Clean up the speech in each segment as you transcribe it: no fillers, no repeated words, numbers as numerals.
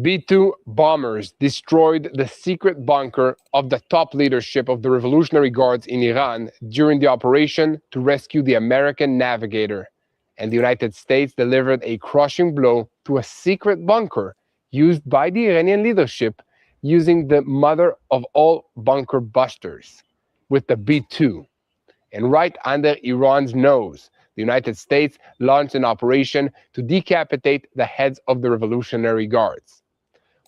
B-2 bombers destroyed the secret bunker of the top leadership of the Revolutionary Guards in Iran during the operation to rescue the American navigator, and the United States delivered a crushing blow to a secret bunker used by the Iranian leadership using the mother of all bunker busters, with the B-2. And right under Iran's nose, the United States launched an operation to decapitate the heads of the Revolutionary Guards.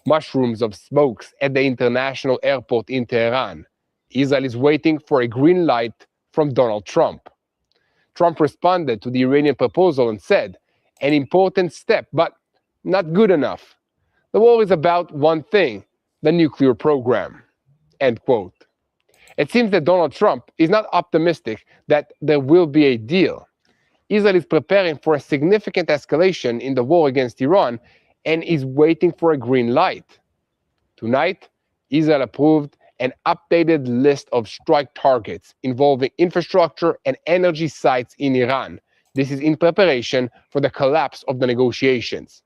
Mushrooms of smokes at the international airport in Tehran. Israel is waiting for a green light from Donald Trump. Trump responded to the Iranian proposal and said, "An important step, but not good enough. The war is about one thing, the nuclear program." End quote. It seems that Donald Trump is not optimistic that there will be a deal. Israel is preparing for a significant escalation in the war against Iran and is waiting for a green light. Tonight, Israel approved an updated list of strike targets involving infrastructure and energy sites in Iran. This is in preparation for the collapse of the negotiations.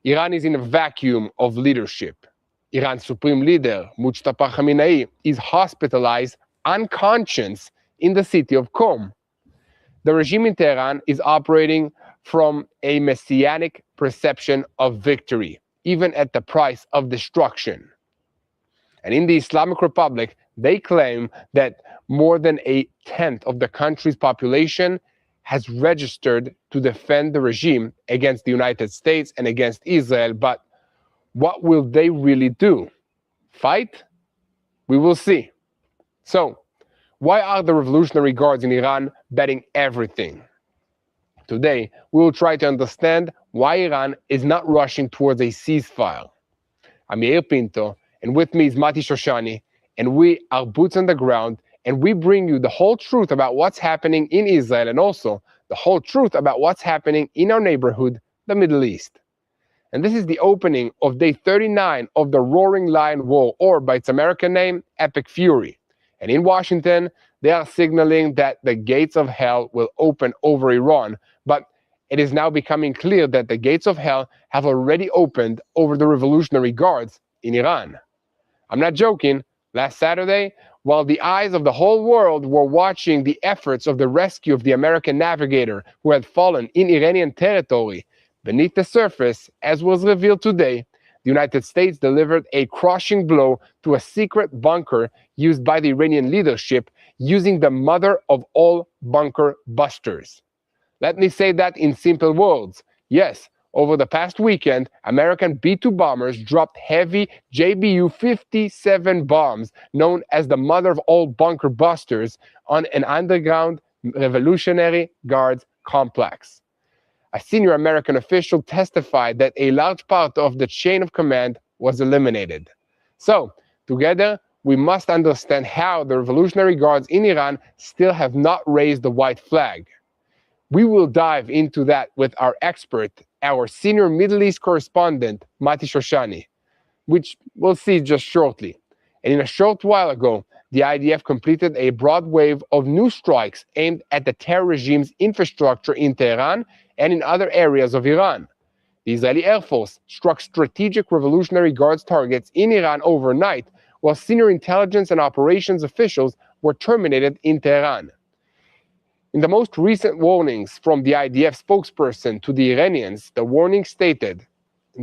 Iran is in a vacuum of leadership. Iran's supreme leader, Mujtaba Khamenei, is hospitalized unconscious in the city of Qom. The regime in Tehran is operating from a messianic perception of victory, even at the price of destruction. And in the Islamic Republic, they claim that more than a tenth of the country's population has registered to defend the regime against the United States and against Israel. But what will they really do? Fight? We will see. So, why are the Revolutionary Guards in Iran betting everything? Today, we will try to understand why Iran is not rushing towards a ceasefire. I'm Yair Pinto, and with me is Mati Shoshani, and we are boots on the ground, and we bring you the whole truth about what's happening in Israel and also the whole truth about what's happening in our neighborhood, the Middle East. And this is the opening of day 39 of the Roaring Lion War, or by its American name, Epic Fury. And in Washington, they are signaling that the gates of hell will open over Iran, but it is now becoming clear that the gates of hell have already opened over the Revolutionary Guards in Iran. I'm not joking. Last Saturday, while the eyes of the whole world were watching the efforts of the rescue of the American navigator who had fallen in Iranian territory, beneath the surface, as was revealed today, the United States delivered a crushing blow to a secret bunker used by the Iranian leadership using the mother of all bunker busters. Let me say that in simple words. Yes, over the past weekend, American B-2 bombers dropped heavy JBU-57 bombs, known as the mother of all bunker busters, on an underground Revolutionary Guards complex. A senior American official testified that a large part of the chain of command was eliminated. So, together, we must understand how the Revolutionary Guards in Iran still have not raised the white flag. We will dive into that with our expert, our senior Middle East correspondent, Mati Shoshani, which we'll see just shortly. And in a short while ago, the IDF completed a broad wave of new strikes aimed at the terror regime's infrastructure in Tehran and in other areas of Iran. The Israeli Air Force struck strategic Revolutionary Guards targets in Iran overnight, while senior intelligence and operations officials were terminated in Tehran. In the most recent warnings from the IDF spokesperson to the Iranians, the warning stated,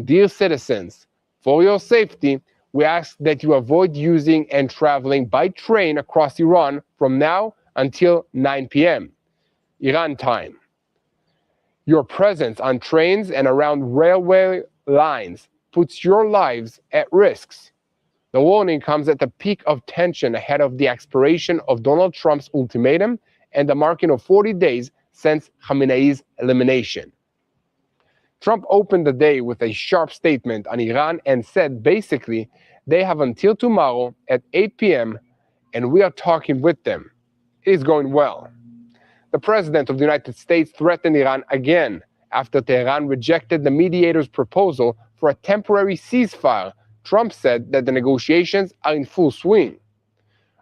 "Dear citizens, for your safety, we ask that you avoid using and traveling by train across Iran from now until 9 p.m. Iran time. Your presence on trains and around railway lines puts your lives at risk." The warning comes at the peak of tension ahead of the expiration of Donald Trump's ultimatum and the marking of 40 days since Khamenei's elimination. Trump opened the day with a sharp statement on Iran and said basically they have until tomorrow at 8 p.m. and we are talking with them. It is going well. The President of the United States threatened Iran again after Tehran rejected the mediator's proposal for a temporary ceasefire. Trump said that the negotiations are in full swing.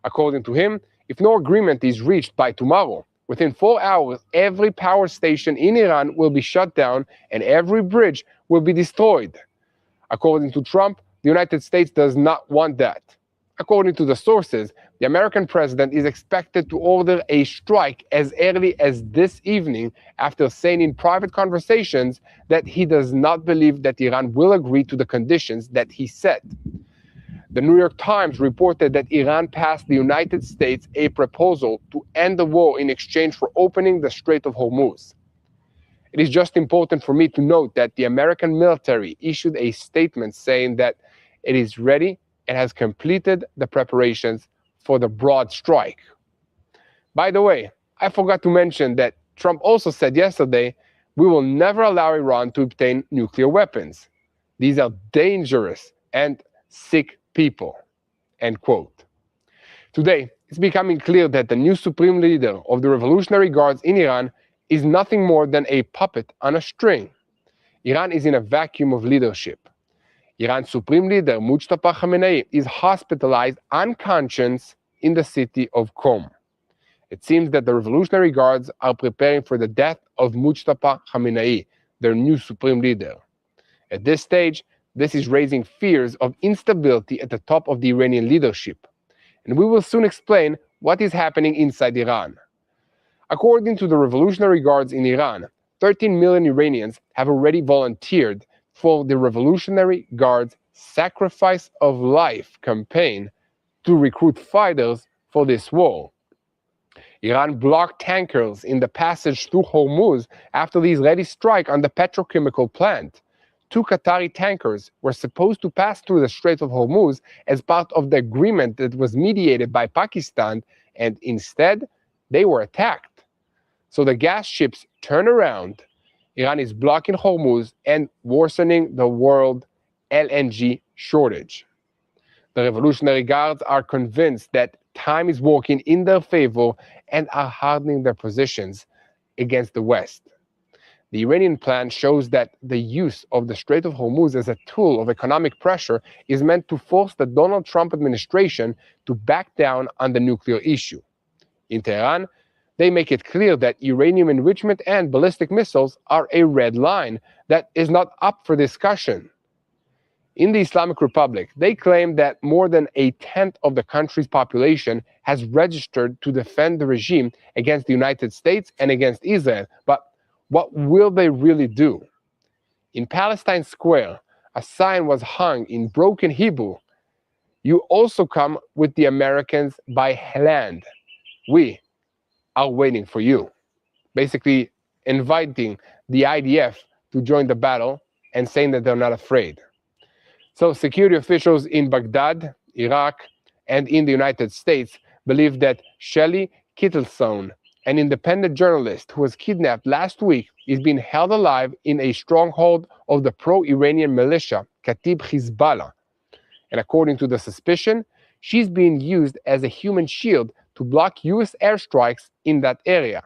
According to him, if no agreement is reached by tomorrow, within 4 hours, every power station in Iran will be shut down and every bridge will be destroyed. According to Trump, the United States does not want that. According to the sources, the American president is expected to order a strike as early as this evening after saying in private conversations that he does not believe that Iran will agree to the conditions that he set. The New York Times reported that Iran passed the United States a proposal to end the war in exchange for opening the Strait of Hormuz. It is just important for me to note that the American military issued a statement saying that it is ready and has completed the preparations for the broad strike. By the way, I forgot to mention that Trump also said yesterday, we will never allow Iran to obtain nuclear weapons. These are dangerous and sick people, end quote. Today, it's becoming clear that the new supreme leader of the Revolutionary Guards in Iran is nothing more than a puppet on a string. Iran is in a vacuum of leadership. Iran's supreme leader, Mujtaba Khamenei, is hospitalized unconscious in the city of Qom. It seems that the Revolutionary Guards are preparing for the death of Mujtaba Khamenei, their new supreme leader. At this stage, this is raising fears of instability at the top of the Iranian leadership. And we will soon explain what is happening inside Iran. According to the Revolutionary Guards in Iran, 13 million Iranians have already volunteered for the Revolutionary Guards Sacrifice of Life campaign to recruit fighters for this war. Iran blocked tankers in the passage through Hormuz after the Israeli strike on the petrochemical plant. 2 Qatari tankers were supposed to pass through the Strait of Hormuz as part of the agreement that was mediated by Pakistan, and instead, they were attacked. So the gas ships turn around. Iran is blocking Hormuz and worsening the world LNG shortage. The Revolutionary Guards are convinced that time is working in their favor and are hardening their positions against the West. The Iranian plan shows that the use of the Strait of Hormuz as a tool of economic pressure is meant to force the Donald Trump administration to back down on the nuclear issue. In Tehran, they make it clear that uranium enrichment and ballistic missiles are a red line that is not up for discussion. In the Islamic Republic, they claim that more than a tenth of the country's population has registered to defend the regime against the United States and against Israel. But what will they really do? In Palestine Square, a sign was hung in broken Hebrew. You also come with the Americans by land. We are waiting for you. Basically inviting the IDF to join the battle and saying that they're not afraid. So security officials in Baghdad, Iraq, and in the United States believe that Shelley Kittelson, an independent journalist who was kidnapped last week, is being held alive in a stronghold of the pro-Iranian militia, Katib Hezbollah. And according to the suspicion, she's being used as a human shield to block U.S. airstrikes in that area.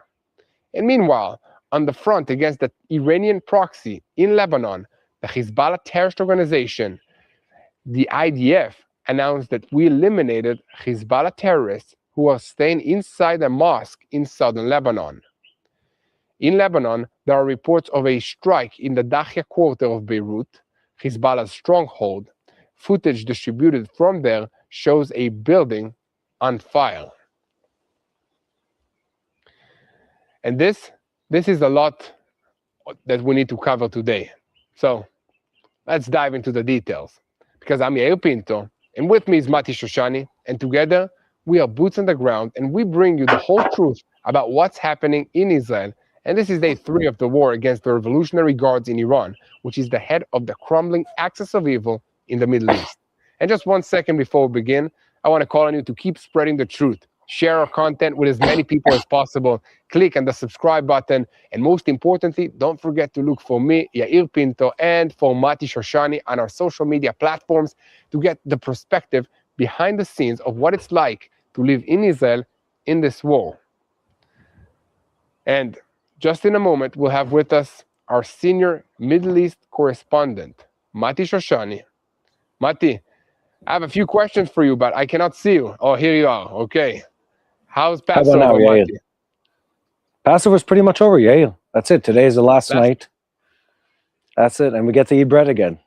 And meanwhile, on the front against the Iranian proxy in Lebanon, the Hezbollah terrorist organization, the IDF announced that we eliminated Hezbollah terrorists who are staying inside a mosque in southern Lebanon. In Lebanon, there are reports of a strike in the Dahya quarter of Beirut, Hezbollah's stronghold. Footage distributed from there shows a building on fire. And this is a lot that we need to cover today. So let's dive into the details. Because I'm Yair Pinto, and with me is Mati Shoshani, and together we are boots on the ground, and we bring you the whole truth about what's happening in Israel. And this is day 3 of the war against the Revolutionary Guards in Iran, which is the head of the crumbling axis of evil in the Middle East. And just 1 second before we begin, I want to call on you to keep spreading the truth. Share our content with as many people as possible. Click on the subscribe button. And most importantly, don't forget to look for me, Yair Pinto, and for Mati Shoshani on our social media platforms to get the perspective behind the scenes of what it's like to live in Israel in this war. And just in a moment, we'll have with us our senior Middle East correspondent, Mati Shoshani. Mati, I have a few questions for you, but I cannot see you. Oh, here you are. Okay. How's Passover, now, Mati? Passover's pretty much over, Yael. That's it. Today is the last night. That's it. And we get to eat bread again.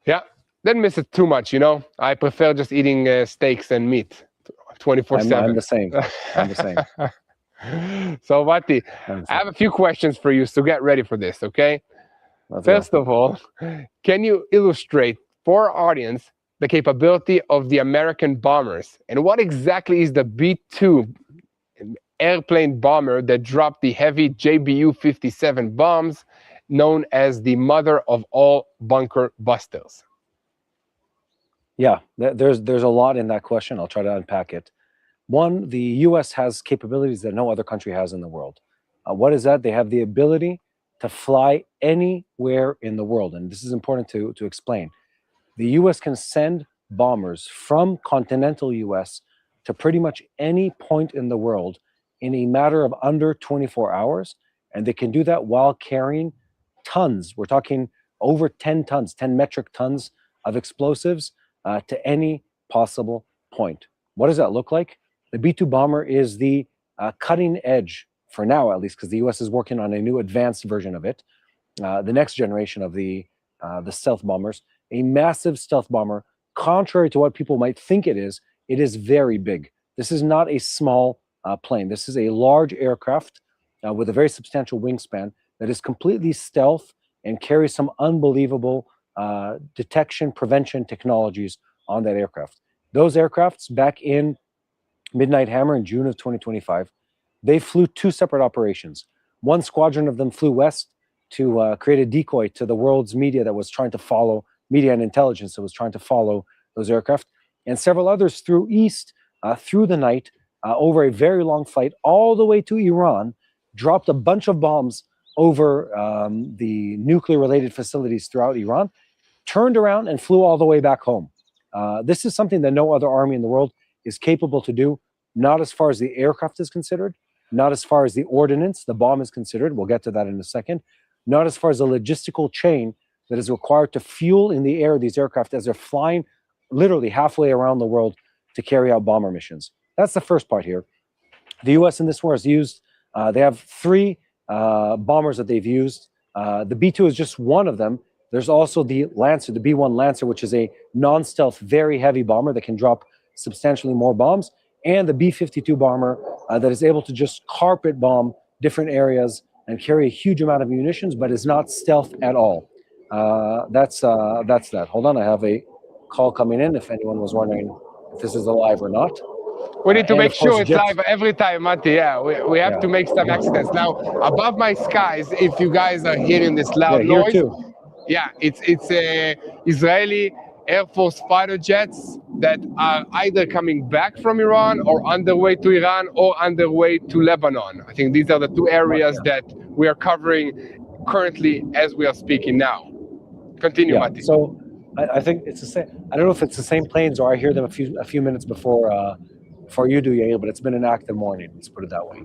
Yeah, didn't miss it too much, you know. I prefer just eating steaks and meat I'm 24/7. the same. I'm the same. So, Mati, I'm the I same. have a few questions for you, so get ready for this, okay? Let's go. First of all, can you illustrate for our audience the capability of the American bombers and what exactly is the B 2 airplane bomber that dropped the heavy JBU 57 bombs, known as the mother of all bunker busters? Yeah, there's a lot in that question. I'll try to unpack it. One, the U.S. has capabilities that no other country has in the world. What is that? They have the ability to fly anywhere in the world, and this is important to explain. The U.S. can send bombers from continental U.S. to pretty much any point in the world in a matter of under 24 hours, and they can do that while carrying tons. We're talking over 10 tons, 10 metric tons of explosives to any possible point. What does that look like? The B 2 bomber is the cutting edge, for now at least, because the US is working on a new advanced version of it, the next generation of the stealth bombers, a massive stealth bomber. Contrary to what people might think it is very big. This is not a small plane. This is a large aircraft with a very substantial wingspan that is completely stealth and carries some unbelievable detection prevention technologies on that aircraft. Those aircrafts back in Midnight Hammer in June of 2025, they flew two separate operations. One squadron of them flew west to create a decoy to the world's media that was trying to follow, media and intelligence that was trying to follow those aircraft. And several others flew east through the night over a very long flight all the way to Iran, dropped a bunch of bombs over the nuclear-related facilities throughout Iran, turned around and flew all the way back home. This is something that no other army in the world is capable to do, not as far as the aircraft is considered, not as far as the ordnance, the bomb is considered. We'll get to that in a second. Not as far as the logistical chain that is required to fuel in the air these aircraft as they're flying literally halfway around the world to carry out bomber missions. That's the first part here. The U.S. in this war has used, they have three bombers that they've used. The B-2 is just one of them. There's also the Lancer, the B-1 Lancer, which is a non-stealth, very heavy bomber that can drop substantially more bombs, and the B-52 bomber that is able to just carpet bomb different areas and carry a huge amount of munitions, but is not stealth at all. That's that. Hold on, I have a call coming in if anyone was wondering if this is alive or not. We need to And make of course, sure it's Jeff- live every time, Mati. Yeah, we have Yeah. to make some accidents. Now, above my skies, if you guys are hearing this loud here noise, too. yeah, it's Israeli Air Force fighter jets that are either coming back from Iran or on their way to Iran or on their way to Lebanon. I think these are the two areas that we are covering currently as we are speaking now. Continue, Yeah. Mati. So I think it's the same. I don't know if it's the same planes or I hear them a few minutes before you do, Yael, but it's been an active morning. Let's put it that way,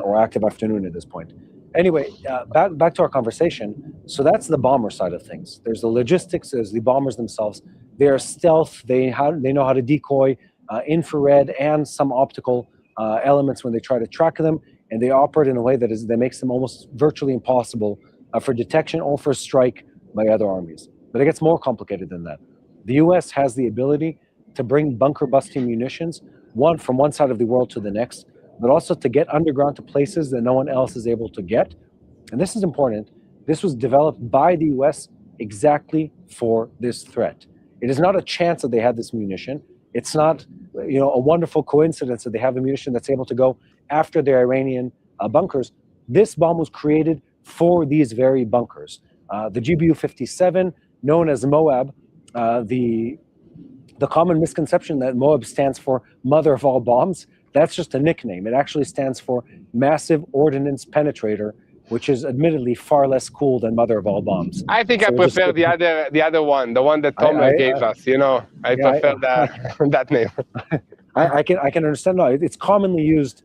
or active afternoon at this point. Anyway, back to our conversation. So that's the bomber side of things. There's the logistics. There's the bombers themselves. They are stealth. They know how to decoy, infrared, and some optical elements when they try to track them, and they operate in a way that makes them almost virtually impossible for detection or for strike by other armies. But it gets more complicated than that. The U.S. has the ability to bring bunker busting munitions, from one side of the world to the next, but also to get underground to places that no one else is able to get. And this is important. This was developed by the U.S. exactly for this threat. It is not a chance that they had this munition. It's not, a wonderful coincidence that they have a munition that's able to go after the Iranian bunkers. This bomb was created for these very bunkers. The GBU-57, known as Moab, the common misconception that Moab stands for Mother of All Bombs, that's just a nickname. It actually stands for Massive Ordnance Penetrator, which is admittedly far less cool than Mother of All Bombs. I think I prefer the other one, the one that Tomer gave us. I prefer that name. I can understand. No, it's commonly used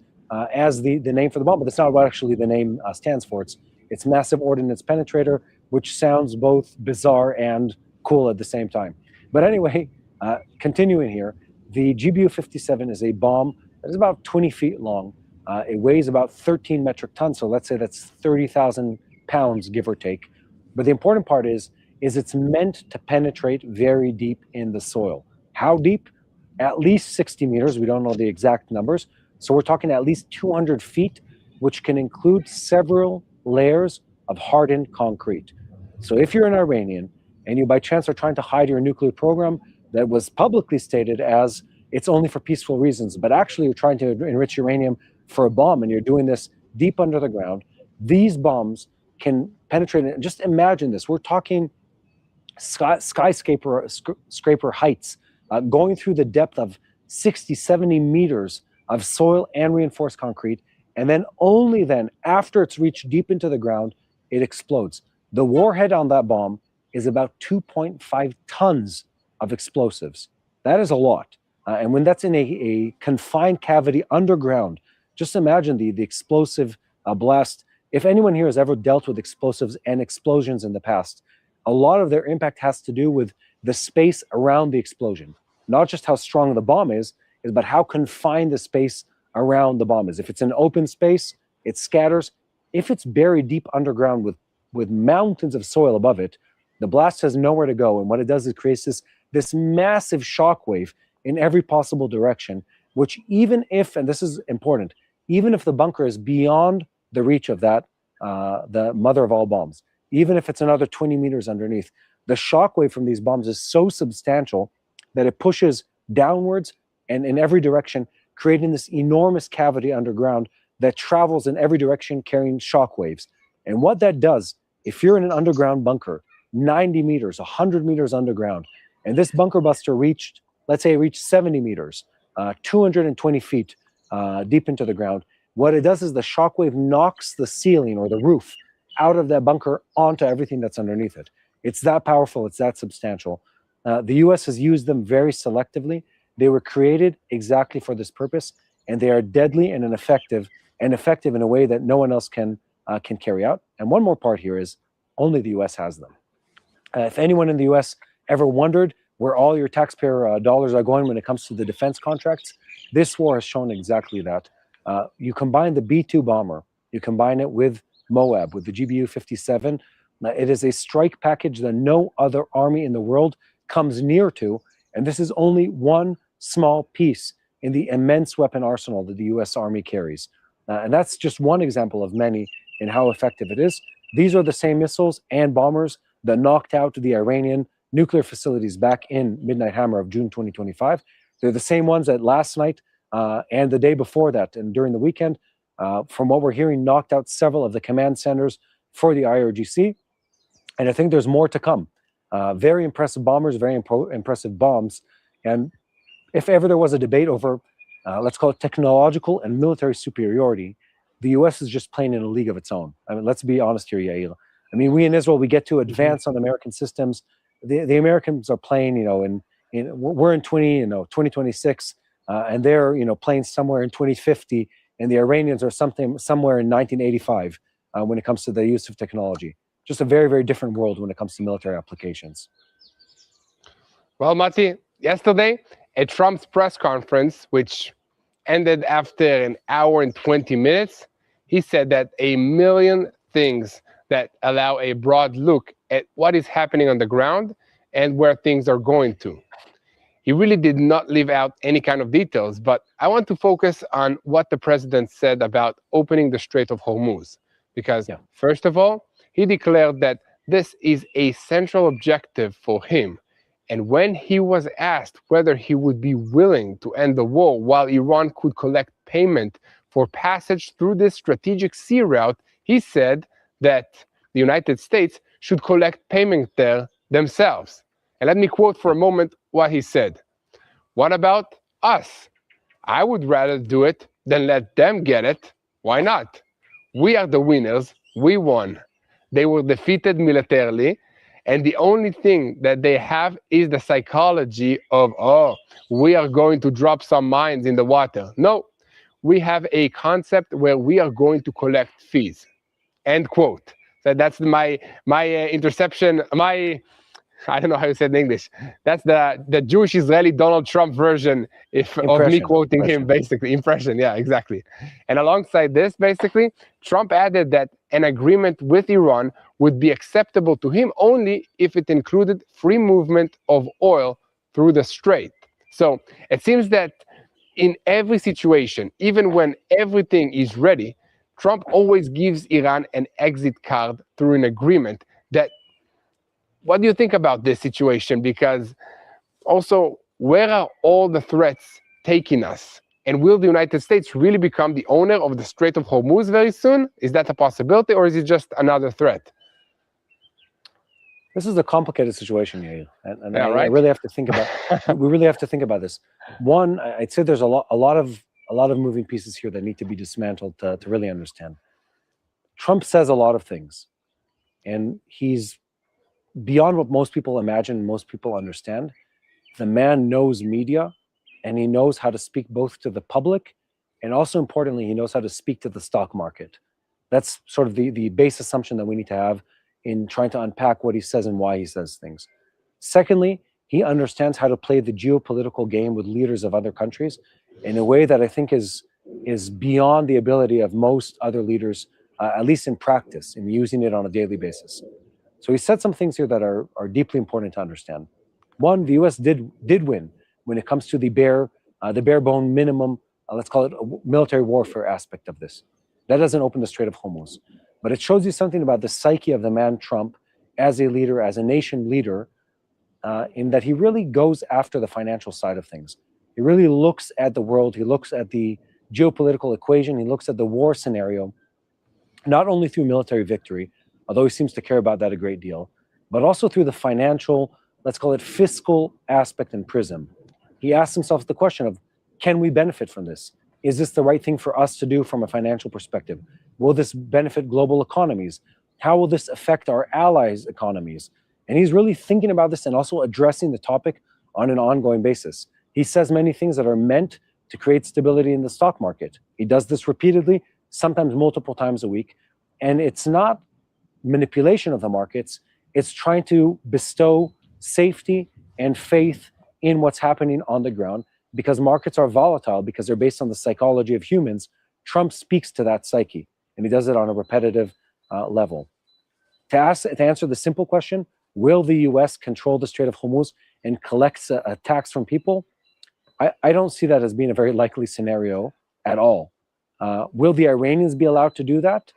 as the name for the bomb, but that's not what actually the name stands for. It's Massive Ordnance Penetrator, which sounds both bizarre and cool at the same time. But anyway, continuing here, the GBU-57 is a bomb that is about 20 feet long. It weighs about 13 metric tons, so let's say that's 30,000 pounds, give or take. But the important part is is it's meant to penetrate very deep in the soil. How deep? At least 60 meters. We don't know the exact numbers. So we're talking at least 200 feet, which can include several layers of hardened concrete. So if you're an Iranian and you by chance are trying to hide your nuclear program that was publicly stated as it's only for peaceful reasons, but actually you're trying to enrich uranium for a bomb and you're doing this deep under the ground, these bombs can penetrate it. Just imagine this. We're talking skyscraper heights, going through the depth of 60, 70 meters of soil and reinforced concrete. And then only then, after it's reached deep into the ground, it explodes. The warhead on that bomb is about 2.5 tons of explosives. That is a lot. And when that's in a confined cavity underground, just imagine the explosive blast. If anyone here has ever dealt with explosives and explosions in the past, a lot of their impact has to do with the space around the explosion. Not just how strong the bomb is but how confined the space around the bomb is. If it's an open space, it scatters. If it's buried deep underground with mountains of soil above it, the blast has nowhere to go. And what it does is it creates this massive shock wave in every possible direction, which even if, and this is important, even if the bunker is beyond the reach of that, the mother of all bombs, even if it's another 20 meters underneath, the shock wave from these bombs is so substantial that it pushes downwards and in every direction, creating this enormous cavity underground that travels in every direction carrying shock waves. And what that does, if you're in an underground bunker, 90 meters, 100 meters underground, and this bunker buster reached, let's say it reached 70 meters, 220 feet deep into the ground, what it does is the shock wave knocks the ceiling or the roof out of that bunker onto everything that's underneath it. It's that powerful, it's that substantial. The US has used them very selectively. They were created exactly for this purpose, and they are deadly and effective in a way that no one else can carry out. And one more part here is only the US has them. If anyone in the US ever wondered where all your taxpayer dollars are going when it comes to the defense contracts, this war has shown exactly that. You combine the B-2 bomber, you combine it with Moab, with the GBU-57, it is a strike package that no other army in the world comes near to, and this is only one small piece in the immense weapon arsenal that the US Army carries. And that's just one example of many in how effective it is. These are the same missiles and bombers that knocked out the Iranian nuclear facilities back in Midnight Hammer of June 2025. They're the same ones that last night and the day before that and during the weekend, from what we're hearing, knocked out several of the command centers for the IRGC. And I think there's more to come. Very impressive bombers, very impressive bombs. And if ever there was a debate over, let's call it technological and military superiority, the US is just playing in a league of its own. I mean, let's be honest here, Yael. I mean, we in Israel, we get to advance on American systems. The Americans are playing, we're in 2026, and they're, playing somewhere in 2050, and the Iranians are somewhere in 1985 when it comes to the use of technology. Just a very, very different world when it comes to military applications. Well, Mati, yesterday at Trump's press conference, which ended after an hour and 20 minutes, he said that 1 million things that allow a broad look at what is happening on the ground and where things are going to. He really did not leave out any kind of details, but I want to focus on what the president said about opening the Strait of Hormuz. Because, first of all, he declared that this is a central objective for him. And when he was asked whether he would be willing to end the war while Iran could collect payment for passage through this strategic sea route, he said that the United States should collect payment there themselves. And let me quote for a moment what he said. "What about us? I would rather do it than let them get it. Why not? We are the winners. We won. They were defeated militarily, and the only thing that they have is the psychology of, oh, we are going to drop some mines in the water. No, we have a concept where we are going to collect fees." End quote. So that's my interception, I don't know how you said in English. That's the Jewish Israeli Donald Trump version of me quoting him, basically. Impression, yeah, exactly. And alongside this, basically, Trump added that an agreement with Iran would be acceptable to him only if it included free movement of oil through the strait. So it seems that in every situation, even when everything is ready, Trump always gives Iran an exit card through an agreement. That, what do you think about this situation? Because also, where are all the threats taking us? And will the United States really become the owner of the Strait of Hormuz very soon? Is that a possibility, or is it just another threat? This is a complicated situation, Yael, and Yeah, I right? really have to think about. We really have to think about this. One, I'd say there's a lot of moving pieces here that need to be dismantled to really understand. Trump says a lot of things, and he's beyond what most people imagine, most people understand. The man knows media, and he knows how to speak both to the public, and also importantly, he knows how to speak to the stock market. That's sort of the base assumption that we need to have in trying to unpack what he says and why he says things. Secondly, he understands how to play the geopolitical game with leaders of other countries in a way that I think is beyond the ability of most other leaders, at least in practice, in using it on a daily basis. So he said some things here that are deeply important to understand. One, the U.S. did win when it comes to the bare bone minimum, let's call it a military warfare aspect of this. That doesn't open the Strait of Hormuz, but it shows you something about the psyche of the man Trump as a leader, as a nation leader, in that he really goes after the financial side of things. He really looks at the world. He looks at the geopolitical equation. He looks at the war scenario, not only through military victory, although he seems to care about that a great deal, but also through the financial, let's call it fiscal aspect and prism. He asks himself the question of, can we benefit from this? Is this the right thing for us to do from a financial perspective? Will this benefit global economies? How will this affect our allies' economies? And he's really thinking about this and also addressing the topic on an ongoing basis. He says many things that are meant to create stability in the stock market. He does this repeatedly, sometimes multiple times a week. And it's not manipulation of the markets, it's trying to bestow safety and faith in what's happening on the ground, because markets are volatile, because they're based on the psychology of humans. Trump speaks to that psyche, and he does it on a repetitive level. To answer the simple question, will the U.S. control the Strait of Hormuz and collect a tax from people? I don't see that as being a very likely scenario at all. Will the Iranians be allowed to do that?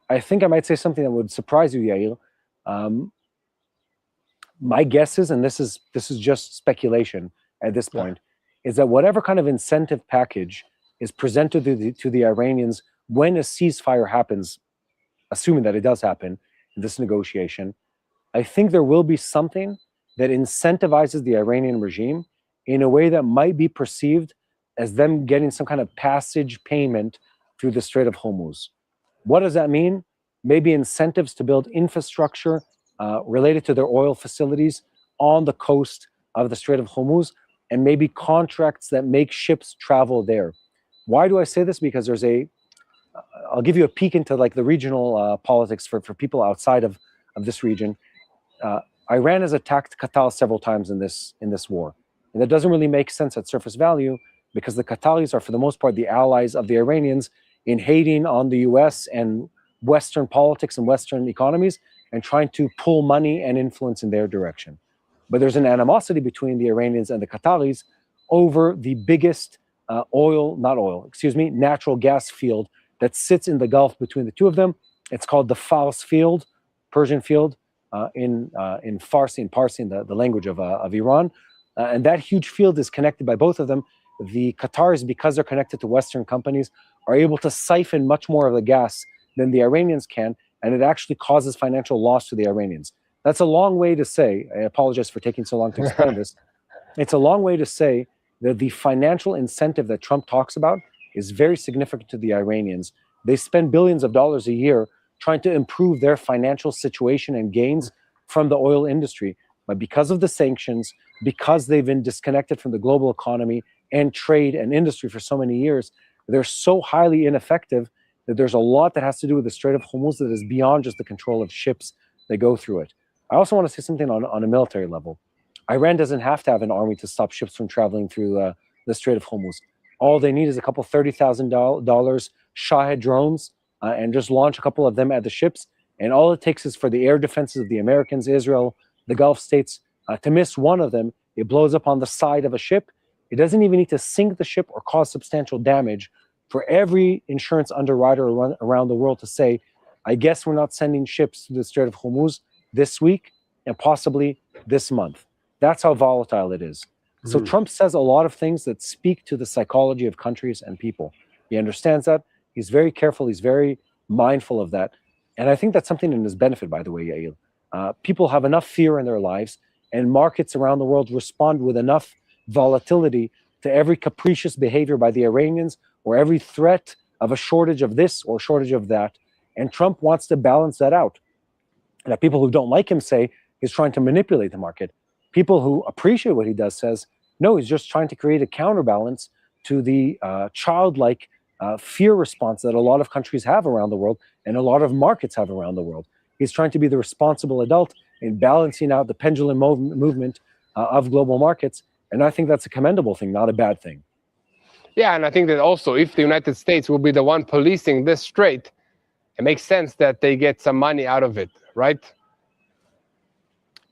I think I might say something that would surprise you, Yael. My guess is, and this is just speculation at this point, is that whatever kind of incentive package is presented to the Iranians when a ceasefire happens, assuming that it does happen in this negotiation, I think there will be something that incentivizes the Iranian regime in a way that might be perceived as them getting some kind of passage payment through the Strait of Hormuz. What does that mean? Maybe incentives to build infrastructure related to their oil facilities on the coast of the Strait of Hormuz, and maybe contracts that make ships travel there. Why do I say this? Because I'll give you a peek into like the regional politics for people outside of this region. Iran has attacked Qatar several times in this war. And that doesn't really make sense at surface value, because the Qataris are, for the most part, the allies of the Iranians in hating on the US and Western politics and Western economies and trying to pull money and influence in their direction. But there's an animosity between the Iranians and the Qataris over the biggest natural gas field that sits in the Gulf between the two of them. It's called the Fars field, Persian field, in Farsi, in Parsi, in the language of Iran. And that huge field is connected by both of them. The Qataris, because they're connected to Western companies, are able to siphon much more of the gas than the Iranians can, and it actually causes financial loss to the Iranians. That's a long way to say, I apologize for taking so long to explain this. It's a long way to say that the financial incentive that Trump talks about is very significant to the Iranians. They spend billions of dollars a year trying to improve their financial situation and gains from the oil industry. But because of the sanctions, because they've been disconnected from the global economy and trade and industry for so many years, they're so highly ineffective that there's a lot that has to do with the Strait of Hormuz that is beyond just the control of ships that go through it. I also want to say something on a military level. Iran doesn't have to have an army to stop ships from traveling through the Strait of Hormuz. All they need is a couple $30,000 Shahed drones and just launch a couple of them at the ships, And all it takes is for the air defenses of the Americans, Israel, the Gulf states to miss one of them. It blows up on the side of a ship. It doesn't even need to sink the ship or cause substantial damage for every insurance underwriter around the world to say, I guess we're not sending ships to the Strait of Hormuz this week and possibly this month. That's how volatile it is. So Trump says a lot of things that speak to the psychology of countries and people. He understands that. He's very careful. He's very mindful of that. And I think that's something in his benefit, by the way, Yael. People have enough fear in their lives, and markets around the world respond with enough volatility to every capricious behavior by the Iranians or every threat of a shortage of this or shortage of that. And Trump wants to balance that out. And people who don't like him say he's trying to manipulate the market. People who appreciate what he does says, no, he's just trying to create a counterbalance to the childlike fear response that a lot of countries have around the world and a lot of markets have around the world. He's trying to be the responsible adult in balancing out the pendulum movement of global markets. And I think that's a commendable thing, not a bad thing. Yeah, and I think that also if the United States will be the one policing this strait, it makes sense that they get some money out of it, right?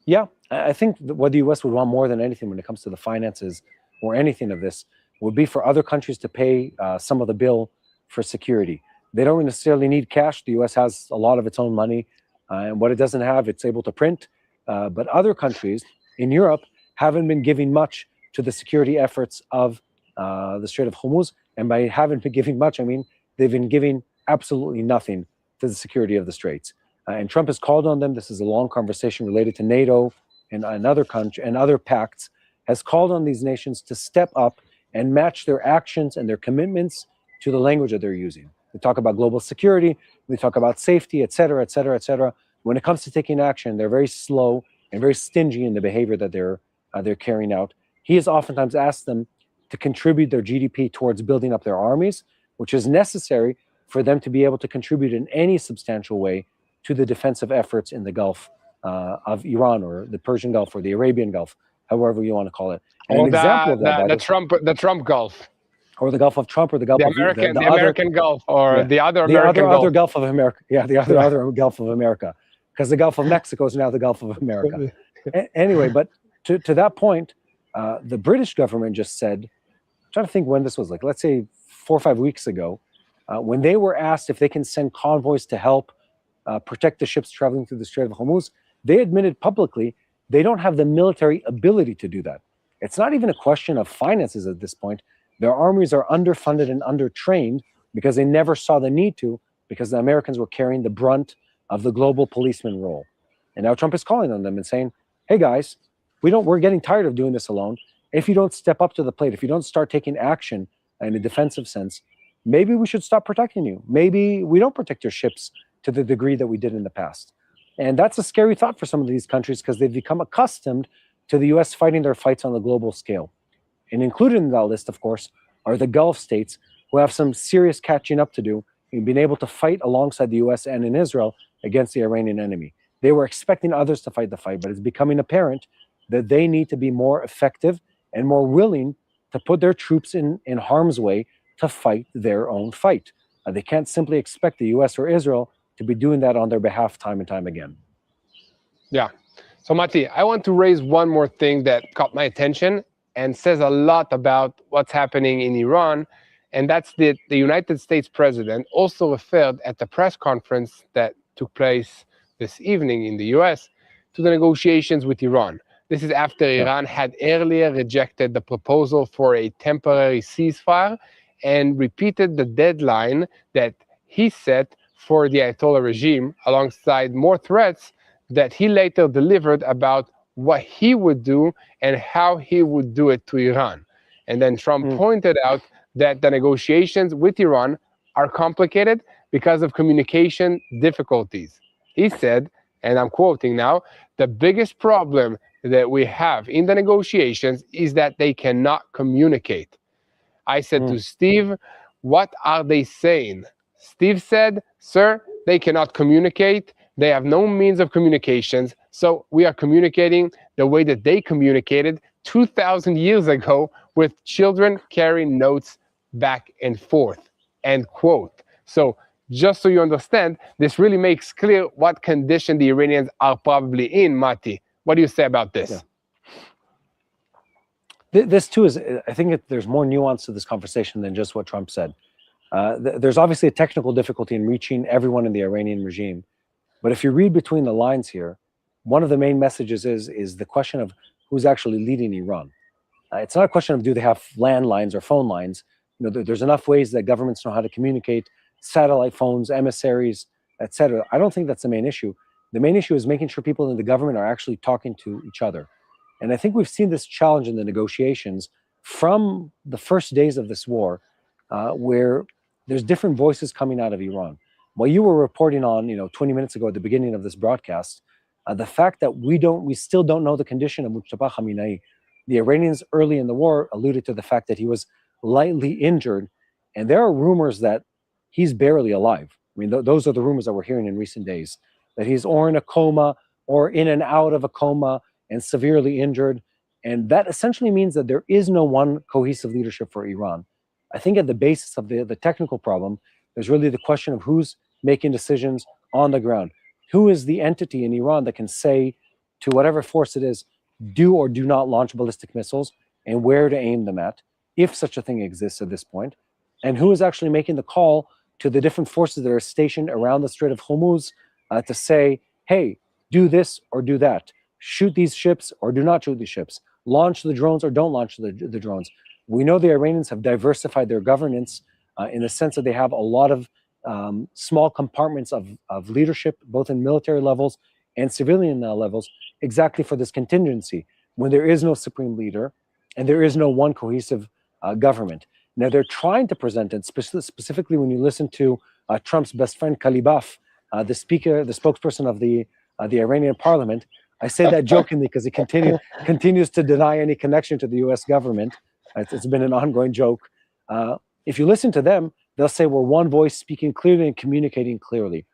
Yeah, I think what the U.S. would want more than anything when it comes to the finances or anything of this would be for other countries to pay some of the bill for security. They don't necessarily need cash. The U.S. has a lot of its own money, and what it doesn't have, it's able to print. But other countries in Europe haven't been giving much to the security efforts of the Strait of Hormuz. And by haven't been giving much, I mean they've been giving absolutely nothing to the security of the straits. And Trump has called on them. This is a long conversation related to NATO and another country and other pacts, has called on these nations to step up and match their actions and their commitments to the language that they're using. They talk about global security, they talk about safety, et cetera, et cetera, et cetera. When it comes to taking action, they're very slow and very stingy in the behavior that they're carrying out. He has oftentimes asked them to contribute their GDP towards building up their armies, which is necessary for them to be able to contribute in any substantial way to the defensive efforts in the Gulf of Iran or the Persian Gulf or the Arabian Gulf, however you want to call it. And or an example of that, the Trump Gulf, or the Gulf of Trump, or the Gulf the of American, the the other, American Gulf, or yeah, the other American Gulf. other Gulf of America. Yeah, the other Gulf of America, because the Gulf of Mexico is now the Gulf of America. Anyway, but to that point, the British government just said, I'm trying to think when this was, like, let's say 4 or 5 weeks ago, when they were asked if they can send convoys to help protect the ships traveling through the Strait of Hormuz, they admitted publicly they don't have the military ability to do that. It's not even a question of finances at this point. Their armies are underfunded and undertrained because they never saw the need to, because the Americans were carrying the brunt of the global policeman role. And now Trump is calling on them and saying, hey guys, we're getting tired of doing this alone. If you don't step up to the plate, if you don't start taking action in a defensive sense, maybe we should stop protecting you. Maybe we don't protect your ships to the degree that we did in the past. And that's a scary thought for some of these countries because they've become accustomed to the U.S. fighting their fights on the global scale. And included in that list, of course, are the Gulf states who have some serious catching up to do in being able to fight alongside the U.S. and in Israel against the Iranian enemy. They were expecting others to fight the fight, but it's becoming apparent that they need to be more effective and more willing to put their troops in harm's way to fight their own fight. They can't simply expect the U.S. or Israel to be doing that on their behalf time and time again. Yeah. So, Mati, I want to raise one more thing that caught my attention and says a lot about what's happening in Iran, and that's that the United States president also referred at the press conference that took place this evening in the U.S. to the negotiations with Iran. This is after Iran had earlier rejected the proposal for a temporary ceasefire and repeated the deadline that he set for the Ayatollah regime, alongside more threats that he later delivered about what he would do and how he would do it to Iran. And then Trump pointed out that the negotiations with Iran are complicated because of communication difficulties. He said, and I'm quoting now, the biggest problem that we have in the negotiations is that they cannot communicate. I said to Steve, what are they saying? Steve said, sir, they cannot communicate. They have no means of communications. So we are communicating the way that they communicated 2,000 years ago with children carrying notes back and forth, end quote. So Just so you understand, this really makes clear what condition the Iranians are probably in, Mati. What do you say about this? Yeah. This too is, I think there's more nuance to this conversation than just what Trump said. There's obviously a technical difficulty in reaching everyone in the Iranian regime. But if you read between the lines here, one of the main messages is the question of who's actually leading Iran. It's not a question of do they have landlines or phone lines. There's enough ways that governments know how to communicate, satellite phones, emissaries, etc. I don't think that's the main issue. The main issue is making sure people in the government are actually talking to each other. And I think we've seen this challenge in the negotiations from the first days of this war, where there's different voices coming out of Iran. While you were reporting on, 20 minutes ago at the beginning of this broadcast, the fact that we still don't know the condition of Mujtaba Khamenei. The Iranians early in the war alluded to the fact that he was lightly injured, and there are rumors that he's barely alive. I mean, those are the rumors that we're hearing in recent days, that he's or in a coma or in and out of a coma and severely injured. And that essentially means that there is no one cohesive leadership for Iran. I think at the basis of the technical problem, there's really the question of who's making decisions on the ground. Who is the entity in Iran that can say to whatever force it is, do or do not launch ballistic missiles and where to aim them at, if such a thing exists at this point? And who is actually making the call to the different forces that are stationed around the Strait of Hormuz to say, hey, do this or do that. Shoot these ships or do not shoot these ships. Launch the drones or don't launch the drones. We know the Iranians have diversified their governance in the sense that they have a lot of small compartments of leadership, both in military levels and civilian levels, exactly for this contingency, when there is no supreme leader and there is no one cohesive government. Now, they're trying to present it, specifically when you listen to Trump's best friend, Kalibaf, the spokesperson of the Iranian parliament. I say that jokingly because he continues to deny any connection to the U.S. government. It's been an ongoing joke. If you listen to them, they'll say we're one voice speaking clearly and communicating clearly.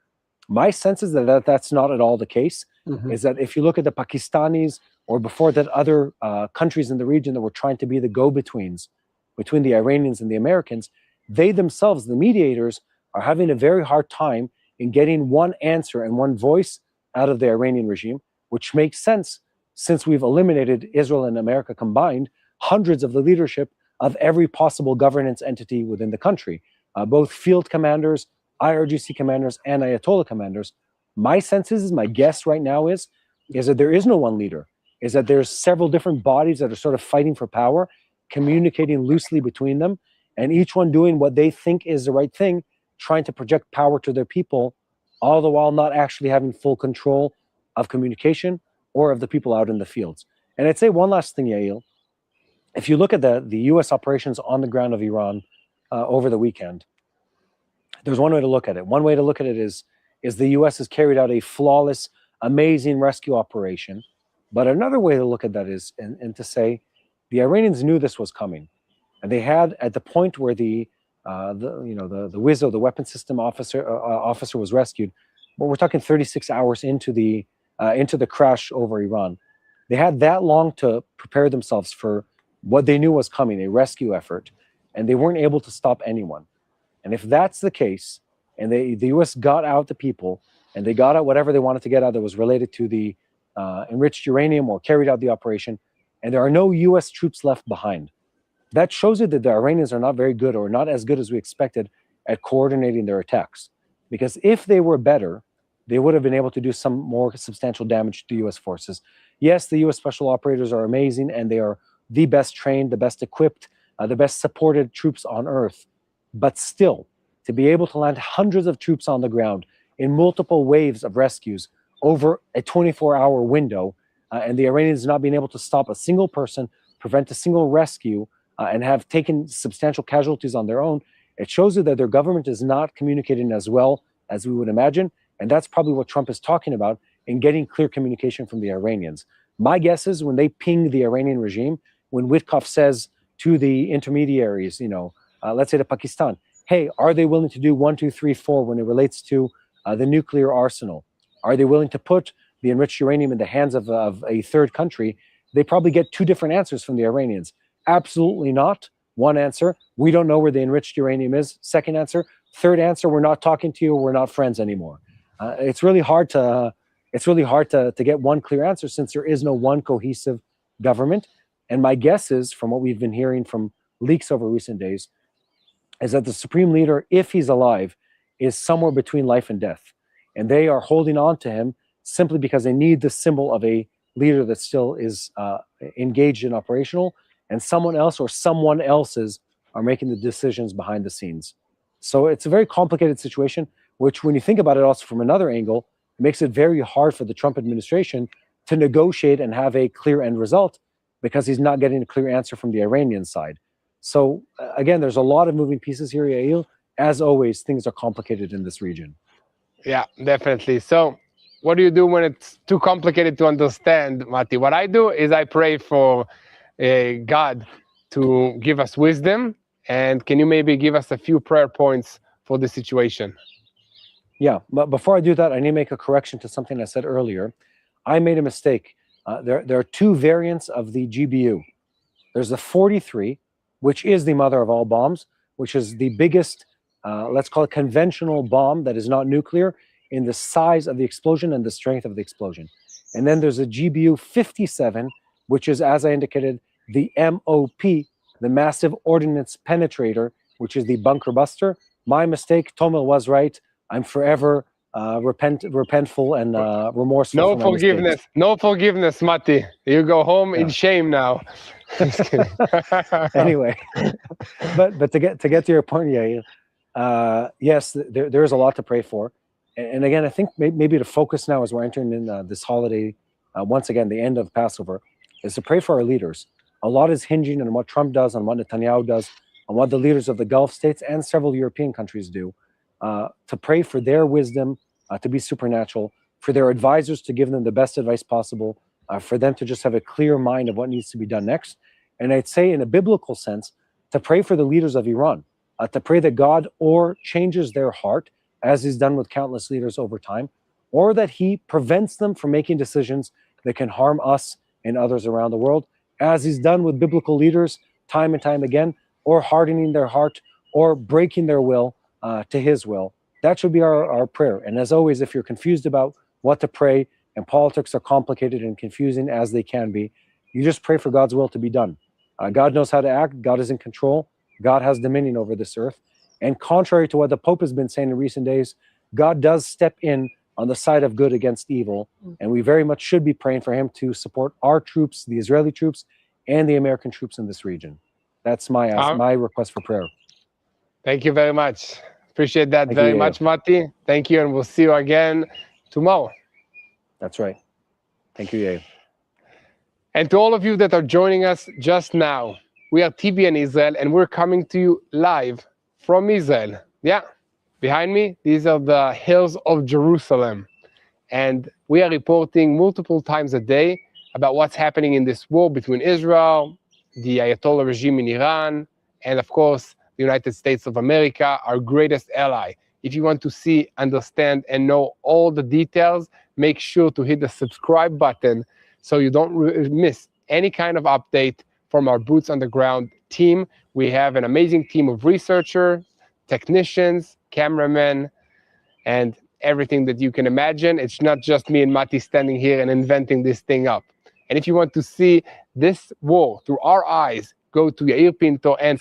My sense is that that's not at all the case. Mm-hmm. Is that if you look at the Pakistanis or before that other countries in the region that were trying to be the go-betweens between the Iranians and the Americans, they themselves, the mediators, are having a very hard time in getting one answer and one voice out of the Iranian regime, which makes sense since we've eliminated Israel and America combined hundreds of the leadership of every possible governance entity within the country, both field commanders, IRGC commanders, and Ayatollah commanders. My sense is, my guess right now is that there is no one leader, is that there's several different bodies that are sort of fighting for power, communicating loosely between them, and each one doing what they think is the right thing, trying to project power to their people, all the while not actually having full control of communication or of the people out in the fields. And I'd say one last thing, Yael. If you look at the U.S. operations on the ground of Iran over the weekend, there's one way to look at it. One way to look at it is the U.S. has carried out a flawless, amazing rescue operation. But another way to look at that is, and to say, the Iranians knew this was coming, and they had, at the point where the WISO, the weapon system officer was rescued, but we're talking 36 hours into the crash over Iran. They had that long to prepare themselves for what they knew was coming, a rescue effort, and they weren't able to stop anyone. And if that's the case, and the U.S. got out the people, and they got out whatever they wanted to get out that was related to the enriched uranium or carried out the operation, and there are no U.S. troops left behind, that shows you that the Iranians are not very good, or not as good as we expected, at coordinating their attacks. Because if they were better, they would have been able to do some more substantial damage to U.S. forces. Yes, the U.S. special operators are amazing, and they are the best trained, the best equipped, the best supported troops on earth. But still, to be able to land hundreds of troops on the ground in multiple waves of rescues over a 24-hour window, and the Iranians not being able to stop a single person, prevent a single rescue, and have taken substantial casualties on their own, it shows you that their government is not communicating as well as we would imagine. And that's probably what Trump is talking about in getting clear communication from the Iranians. My guess is when they ping the Iranian regime, when Witkoff says to the intermediaries, let's say to Pakistan, hey, are they willing to do 1, 2, 3, 4 when it relates to the nuclear arsenal? Are they willing to put the enriched uranium in the hands of a third country? They probably get two different answers from the Iranians. Absolutely not. One answer, we don't know where the enriched uranium is. Second answer, third answer, we're not talking to you, we're not friends anymore. It's really hard to get one clear answer since there is no one cohesive government. And my guess is, from what we've been hearing from leaks over recent days, is that the supreme leader, if he's alive, is somewhere between life and death. And they are holding on to him simply because they need the symbol of a leader that still is engaged in operational, and someone else or someone else's are making the decisions behind the scenes. So it's a very complicated situation, which when you think about it also from another angle, it makes it very hard for the Trump administration to negotiate and have a clear end result because he's not getting a clear answer from the Iranian side. So again, there's a lot of moving pieces here, Yael. As always, things are complicated in this region. Yeah, definitely. So what do you do when it's too complicated to understand, Mati? What I do is I pray for God to give us wisdom. And can you maybe give us a few prayer points for the situation? Yeah, but before I do that, I need to make a correction to something I said earlier. I made a mistake. There are two variants of the GBU. There's the 43, which is the mother of all bombs, which is the biggest, let's call it conventional bomb that is not nuclear in the size of the explosion and the strength of the explosion. And then there's a GBU 57, which is, as I indicated, the MOP, the massive ordnance penetrator, which is the bunker buster. My mistake, Tomil was right. I'm forever repentful and remorseful. No forgiveness, no forgiveness, Mati. You go home in shame now. Just kidding. Anyway, but to get to your point, yes, there's a lot to pray for, and again, I think maybe to focus now as we're entering in this holiday, once again, the end of Passover, is to pray for our leaders. A lot is hinging on what Trump does, on what Netanyahu does, on what the leaders of the Gulf states and several European countries do. To pray for their wisdom to be supernatural, for their advisors to give them the best advice possible, for them to just have a clear mind of what needs to be done next. And I'd say in a biblical sense, to pray for the leaders of Iran, to pray that God or changes their heart, as he's done with countless leaders over time, or that he prevents them from making decisions that can harm us and others around the world, as he's done with biblical leaders time and time again, or hardening their heart, or breaking their will to his will. That should be our prayer. And as always, if you're confused about what to pray, and politics are complicated and confusing as they can be, you just pray for God's will to be done. God knows how to act. God is in control. God has dominion over this earth. And contrary to what the Pope has been saying in recent days, God does step in on the side of good against evil. And we very much should be praying for him to support our troops, the Israeli troops, and the American troops in this region. That's my request for prayer. Thank you very much. Appreciate that Thank very you, much, Mati. Thank you, and we'll see you again tomorrow. That's right. Thank you, Yael. And to all of you that are joining us just now, we are TBN Israel, and we're coming to you live from Israel. Yeah, behind me, these are the hills of Jerusalem. And we are reporting multiple times a day about what's happening in this war between Israel, the Ayatollah regime in Iran, and of course, the United States of America, our greatest ally. If you want to see, understand, and know all the details, make sure to hit the subscribe button so you don't miss any kind of update from our Boots on the Ground team. We have an amazing team of researchers, technicians, cameramen, and everything that you can imagine. It's not just me and Mati standing here and inventing this thing up. And if you want to see this war through our eyes, go to Yair Pinto and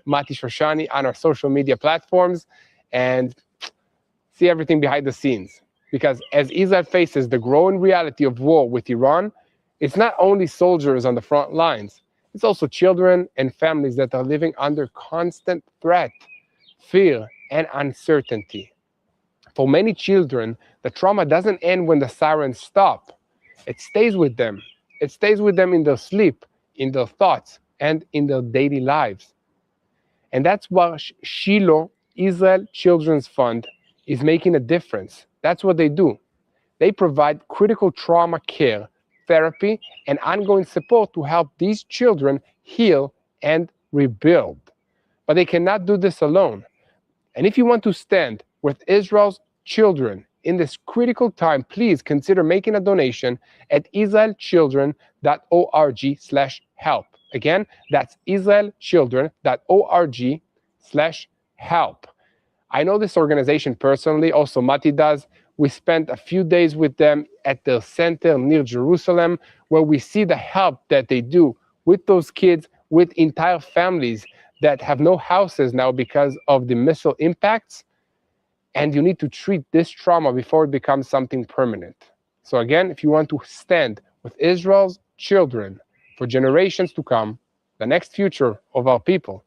Mati Shoshani on our social media platforms and see everything behind the scenes. Because as Israel faces the growing reality of war with Iran, it's not only soldiers on the front lines, it's also children and families that are living under constant threat, fear, and uncertainty. For many children, the trauma doesn't end when the sirens stop. It stays with them. It stays with them in their sleep, in their thoughts, and in their daily lives. And that's why Shiloh, Israel Children's Fund, is making a difference. That's what they do. They provide critical trauma care, therapy, and ongoing support to help these children heal and rebuild. But they cannot do this alone. And if you want to stand with Israel's children in this critical time, please consider making a donation at israelchildren.org/help. Again, that's israelchildren.org/help. I know this organization personally, also Mati does. We spent a few days with them at their center near Jerusalem, where we see the help that they do with those kids, with entire families that have no houses now because of the missile impacts. And you need to treat this trauma before it becomes something permanent. So again, if you want to stand with Israel's children for generations to come, the next future of our people,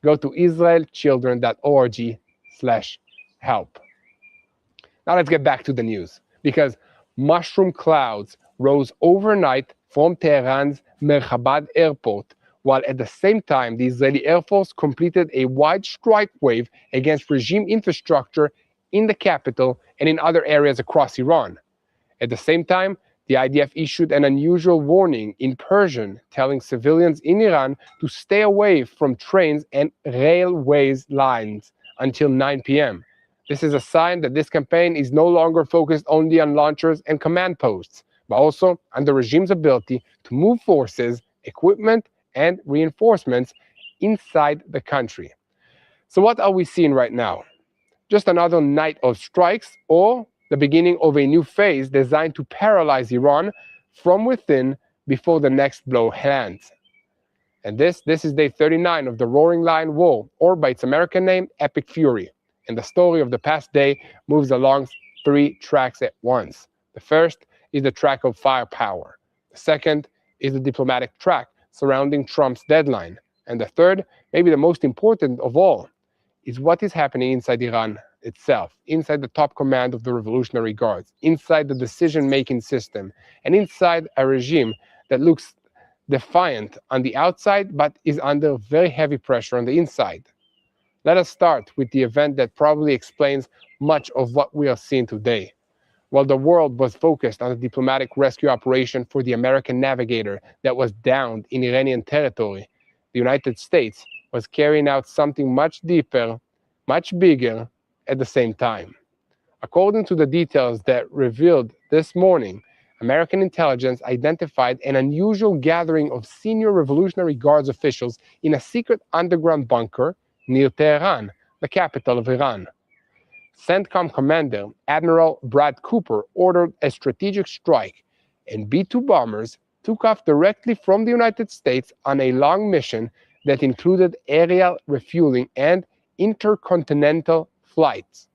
go to israelchildren.org/help. Now let's get back to the news, because mushroom clouds rose overnight from Tehran's Merhabad airport, while at the same time the Israeli Air Force completed a wide strike wave against regime infrastructure in the capital and in other areas across Iran. At the same time, the IDF issued an unusual warning in Persian, telling civilians in Iran to stay away from trains and railways lines until 9 p.m. This is a sign that this campaign is no longer focused only on launchers and command posts, but also on the regime's ability to move forces, equipment, and reinforcements inside the country. So what are we seeing right now? Just another night of strikes, or the beginning of a new phase designed to paralyze Iran from within before the next blow lands? And this is day 39 of the Roaring Lion War, or by its American name, Epic Fury. And the story of the past day moves along 3 tracks at once. The first is the track of firepower. The second is the diplomatic track surrounding Trump's deadline. And the third, maybe the most important of all, is what is happening inside Iran itself, inside the top command of the Revolutionary Guards, inside the decision-making system, and inside a regime that looks defiant on the outside, but is under very heavy pressure on the inside. Let us start with the event that probably explains much of what we are seeing today. While the world was focused on the diplomatic rescue operation for the American navigator that was downed in Iranian territory, the United States was carrying out something much deeper, much bigger at the same time. According to the details that revealed this morning, American intelligence identified an unusual gathering of senior Revolutionary Guards officials in a secret underground bunker near Tehran, the capital of Iran. CENTCOM commander Admiral Brad Cooper ordered a strategic strike, and B-2 bombers took off directly from the United States on a long mission that included aerial refueling and intercontinental flights.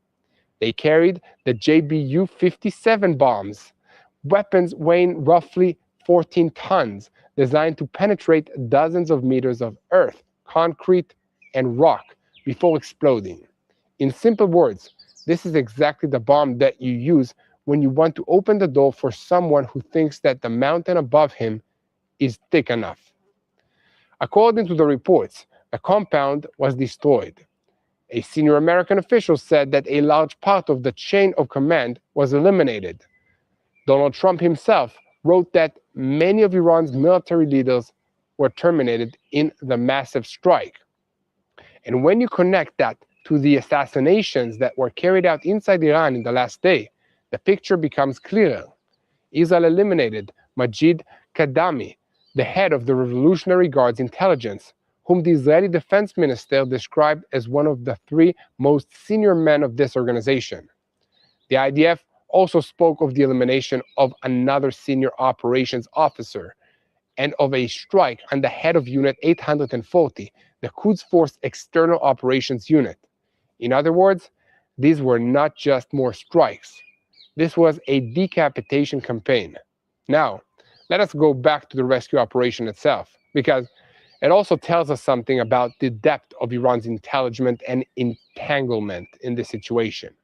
They carried the JBU-57 bombs, weapons weighing roughly 14 tons, designed to penetrate dozens of meters of earth, concrete, and rock before exploding. In simple words, this is exactly the bomb that you use when you want to open the door for someone who thinks that the mountain above him is thick enough. According to the reports, the compound was destroyed. A senior American official said that a large part of the chain of command was eliminated. Donald Trump himself wrote that many of Iran's military leaders were terminated in the massive strike. And when you connect that to the assassinations that were carried out inside Iran in the last day, the picture becomes clearer. Israel eliminated Majid Kadami, the head of the Revolutionary Guards intelligence, whom the Israeli defense minister described as one of the 3 most senior men of this organization. The IDF also spoke of the elimination of another senior operations officer and of a strike on the head of Unit 840, the Quds Force External Operations Unit. In other words, these were not just more strikes. This was a decapitation campaign. Now, let us go back to the rescue operation itself, because it also tells us something about the depth of Iran's intelligence and entanglement in this situation.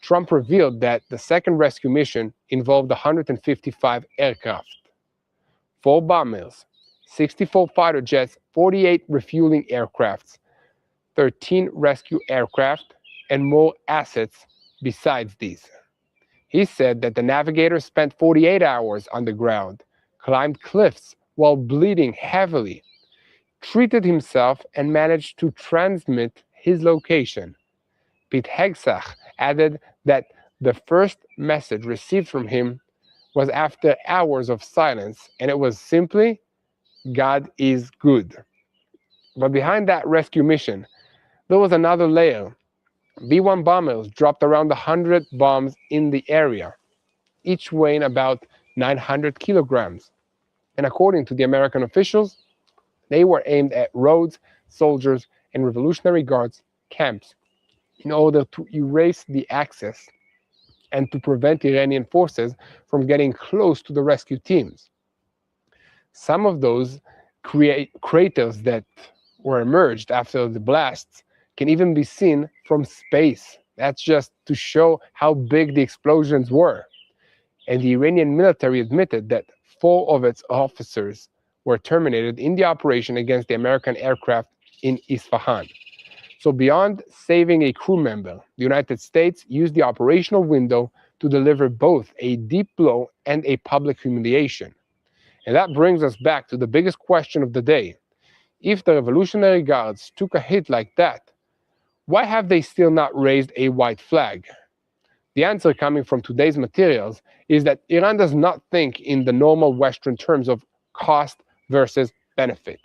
Trump revealed that the second rescue mission involved 155 aircraft, 4 bombers, 64 fighter jets, 48 refueling aircrafts, 13 rescue aircraft, and more assets besides these. He said that the navigator spent 48 hours on the ground, climbed cliffs while bleeding heavily, treated himself, and managed to transmit his location. Pete Hegseth added that the first message received from him was after hours of silence, and it was simply, "God is good." But behind that rescue mission, there was another layer. B-1 bombers dropped around 100 bombs in the area, each weighing about 900 kilograms. And according to the American officials, they were aimed at roads, soldiers, and Revolutionary Guards camps in order to erase the access and to prevent Iranian forces from getting close to the rescue teams. Some of those craters that were emerged after the blasts can even be seen from space. That's just to show how big the explosions were. And the Iranian military admitted that 4 of its officers were terminated in the operation against the American aircraft in Isfahan. So beyond saving a crew member, the United States used the operational window to deliver both a deep blow and a public humiliation. And that brings us back to the biggest question of the day. If the Revolutionary Guards took a hit like that, why have they still not raised a white flag? The answer coming from today's materials is that Iran does not think in the normal Western terms of cost versus benefit.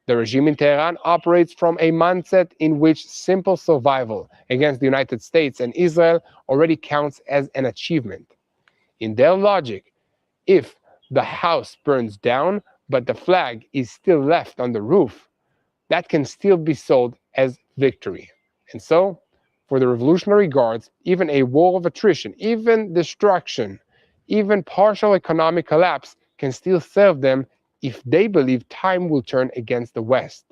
The regime in Tehran operates from a mindset in which simple survival against the United States and Israel already counts as an achievement. In their logic, if the house burns down but the flag is still left on the roof, that can still be sold as victory. And so, for the Revolutionary Guards, even a war of attrition, even destruction, even partial economic collapse can still serve them if they believe time will turn against the West.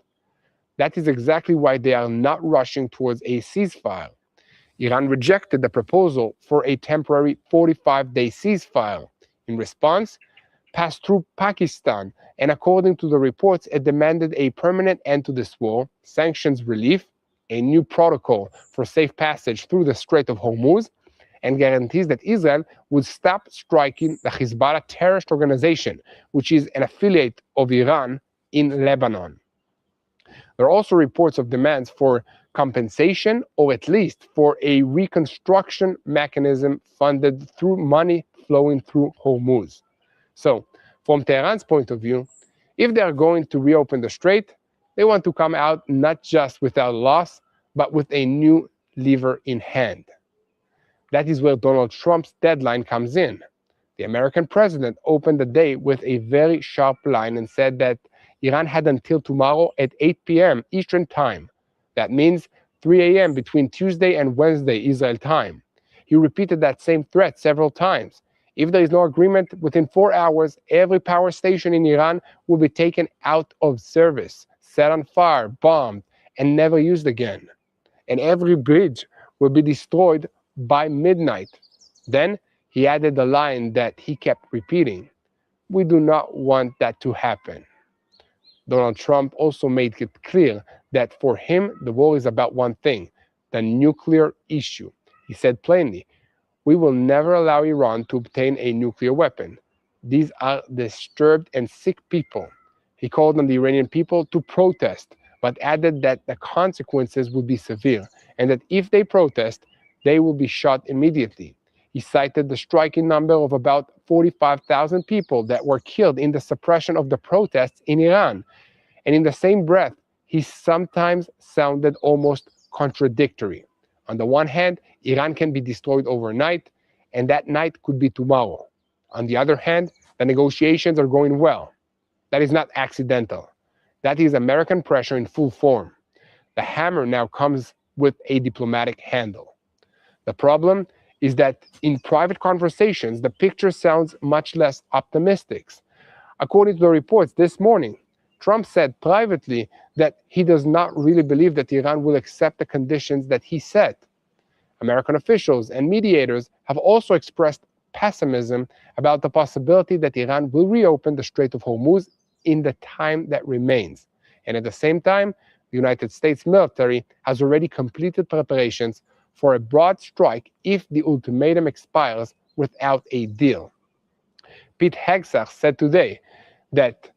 That is exactly why they are not rushing towards a ceasefire. Iran rejected the proposal for a temporary 45-day ceasefire. In response, passed through Pakistan, and according to the reports, it demanded a permanent end to this war, sanctions relief, a new protocol for safe passage through the Strait of Hormuz, and guarantees that Israel would stop striking the Hezbollah terrorist organization, which is an affiliate of Iran in Lebanon. There are also reports of demands for compensation, or at least for a reconstruction mechanism funded through money flowing through Hormuz. So, from Tehran's point of view, if they are going to reopen the strait, they want to come out not just without loss, but with a new lever in hand. That is where Donald Trump's deadline comes in. The American president opened the day with a very sharp line and said that Iran had until tomorrow at 8 p.m. Eastern Time. That means 3 a.m. between Tuesday and Wednesday Israel time. He repeated that same threat several times. If there is no agreement within 4 hours, every power station in Iran will be taken out of service, set on fire, bombed, and never used again. And every bridge will be destroyed by midnight. Then he added the line that he kept repeating: "We do not want that to happen." Donald Trump also made it clear that for him, the war is about one thing: the nuclear issue. He said plainly, "We will never allow Iran to obtain a nuclear weapon. These are disturbed and sick people." He called on the Iranian people to protest, but added that the consequences would be severe, and that if they protest, they will be shot immediately. He cited the striking number of about 45,000 people that were killed in the suppression of the protests in Iran. And in the same breath, he sometimes sounded almost contradictory. On the one hand, Iran can be destroyed overnight, and that night could be tomorrow. On the other hand, the negotiations are going well. That is not accidental. That is American pressure in full form. The hammer now comes with a diplomatic handle. The problem is that in private conversations, the picture sounds much less optimistic. According to the reports this morning, Trump said privately that he does not really believe that Iran will accept the conditions that he set. American officials and mediators have also expressed pessimism about the possibility that Iran will reopen the Strait of Hormuz in the time that remains. And at the same time, the United States military has already completed preparations for a broad strike if the ultimatum expires without a deal. Pete Hegseth said today that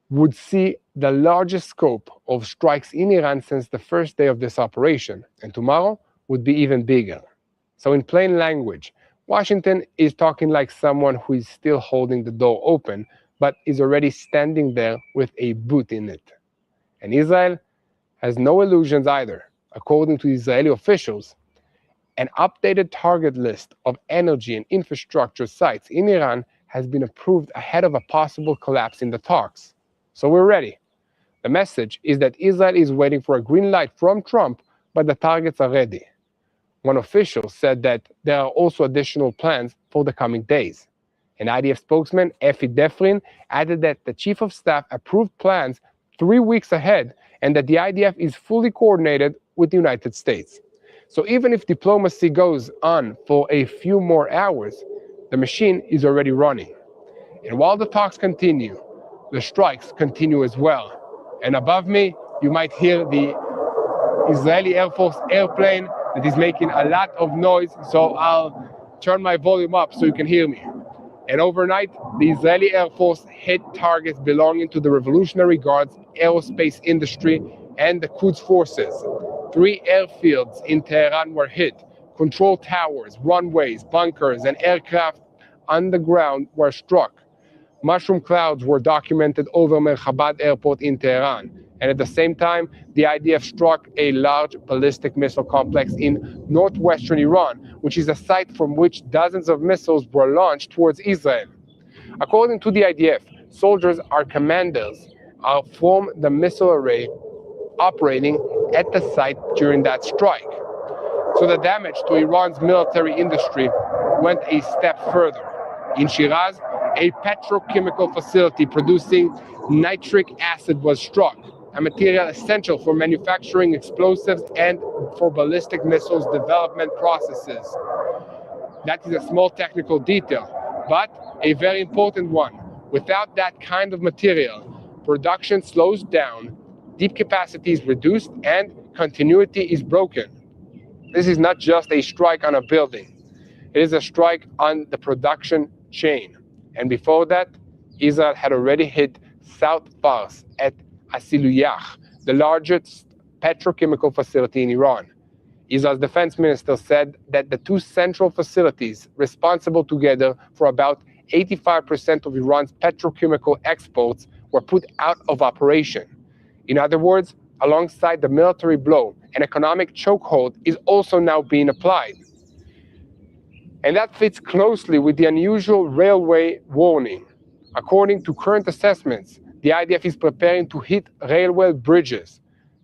would see the largest scope of strikes in Iran since the first day of this operation, and tomorrow would be even bigger. So in plain language, Washington is talking like someone who is still holding the door open, but is already standing there with a boot in it. And Israel has no illusions either. According to Israeli officials, An updated target list of energy and infrastructure sites in Iran has been approved ahead of a possible collapse in the talks. So we're ready. The message is that Israel is waiting for a green light from Trump, but the targets are ready. One official said that there are also additional plans for the coming days. An IDF spokesman, Efi Defrin, added that the chief of staff approved plans 3 weeks ahead and that the IDF is fully coordinated with the United States. So even if diplomacy goes on for a few more hours, the machine is already running. And while the talks continue, the strikes continue as well. And above me, you might hear the Israeli Air Force airplane that is making a lot of noise, so I'll turn my volume up so you can hear me. And overnight, the Israeli Air Force hit targets belonging to the Revolutionary Guard's aerospace industry and the Quds forces. 3 airfields in Tehran were hit. Control towers, runways, bunkers, and aircraft on the ground were struck. Mushroom clouds were documented over Merchabad Airport in Tehran. And at the same time, the IDF struck a large ballistic missile complex in northwestern Iran, which is a site from which dozens of missiles were launched towards Israel. According to the IDF, soldiers are commanders from the missile array operating at the site during that strike. So the damage to Iran's military industry went a step further. In Shiraz, a petrochemical facility producing nitric acid was struck, a material essential for manufacturing explosives and for ballistic missiles development processes. That is a small technical detail, but a very important one. Without that kind of material, production slows down, deep capacity is reduced, and continuity is broken. This is not just a strike on a building. It is a strike on the production chain. And before that, Israel had already hit South Fars at Asiluyach, the largest petrochemical facility in Iran. Israel's defense minister said that the 2 central facilities, responsible together for about 85% of Iran's petrochemical exports, were put out of operation. In other words, alongside the military blow, an economic chokehold is also now being applied. And that fits closely with the unusual railway warning. According to current assessments, the IDF is preparing to hit railway bridges,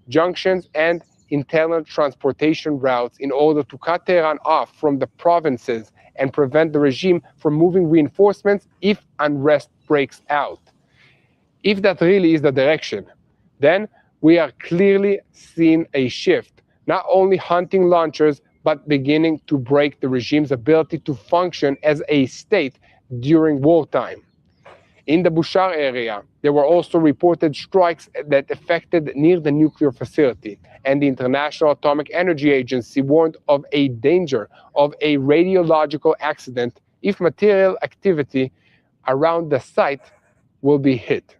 junctions, and internal transportation routes in order to cut Tehran off from the provinces and prevent the regime from moving reinforcements if unrest breaks out. If that really is the direction, then we are clearly seeing a shift, not only hunting launchers, but beginning to break the regime's ability to function as a state during wartime. In the Bushehr area, there were also reported strikes that affected near the nuclear facility, and the International Atomic Energy Agency warned of a danger of a radiological accident if material activity around the site will be hit.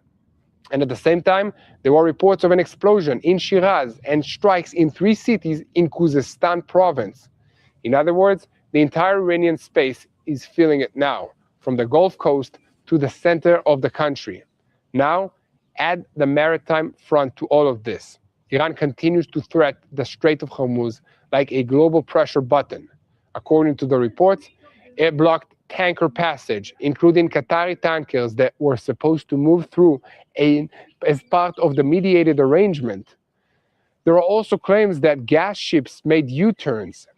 And at the same time, there were reports of an explosion in Shiraz and strikes in 3 cities in Khuzestan province. In other words, the entire Iranian space is feeling it now, from the Gulf Coast to the center of the country. Now, add the maritime front to all of this. Iran continues to threat the Strait of Hormuz like a global pressure button. According to the reports, it blocked tanker passage, including Qatari tankers that were supposed to move through as part of the mediated arrangement. There are also claims that gas ships made U-turns.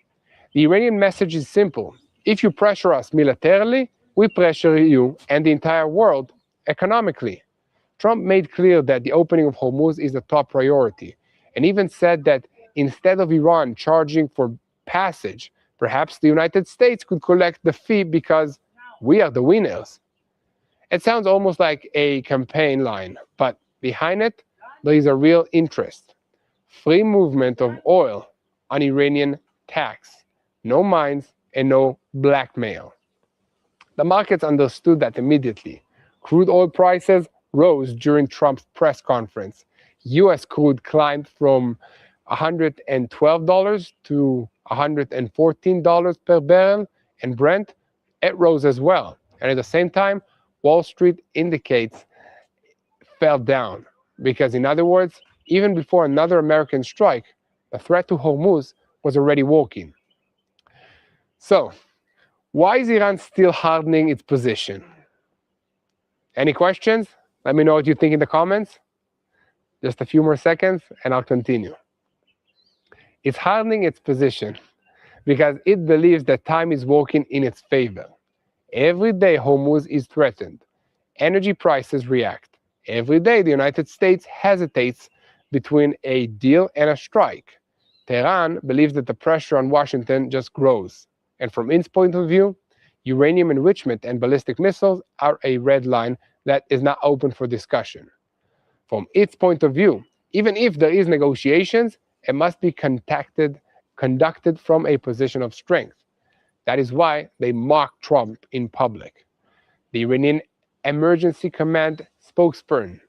The Iranian message is simple. If you pressure us militarily, we pressure you and the entire world economically. Trump made clear that the opening of Hormuz is a top priority, and even said that instead of Iran charging for passage, perhaps the United States could collect the fee because we are the winners. It sounds almost like a campaign line, but behind it, there is a real interest. Free movement of oil on Iranian tax, no mines and no blackmail. The markets understood that immediately. Crude oil prices rose during Trump's press conference. US crude climbed from $112 to $114 per barrel, and Brent, it rose as well. And at the same time, Wall Street indicates fell down because, in other words, even before another American strike, the threat to Hormuz was already working. So, why is Iran still hardening its position? Any questions? Let me know what you think in the comments. Just a few more seconds and I'll continue. It's hardening its position because it believes that time is working in its favor. Every day Hormuz is threatened. Energy prices react. Every day the United States hesitates between a deal and a strike. Tehran believes that the pressure on Washington just grows. And from its point of view, uranium enrichment and ballistic missiles are a red line that is not open for discussion. From its point of view, even if there is negotiations, it must be conducted from a position of strength. That is why they mock Trump in public. The Iranian Emergency Command spokesperson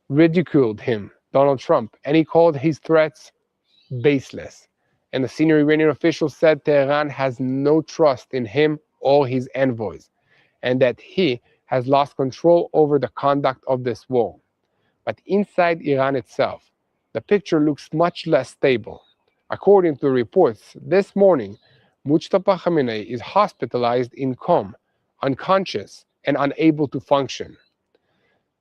ridiculed him, Donald Trump, and he called his threats baseless. And the senior Iranian official said Tehran has no trust in him or his envoys, and that he has lost control over the conduct of this war. But inside Iran itself, the picture looks much less stable. According to reports this morning, Mujtaba Khamenei is hospitalized in Qom, unconscious and unable to function.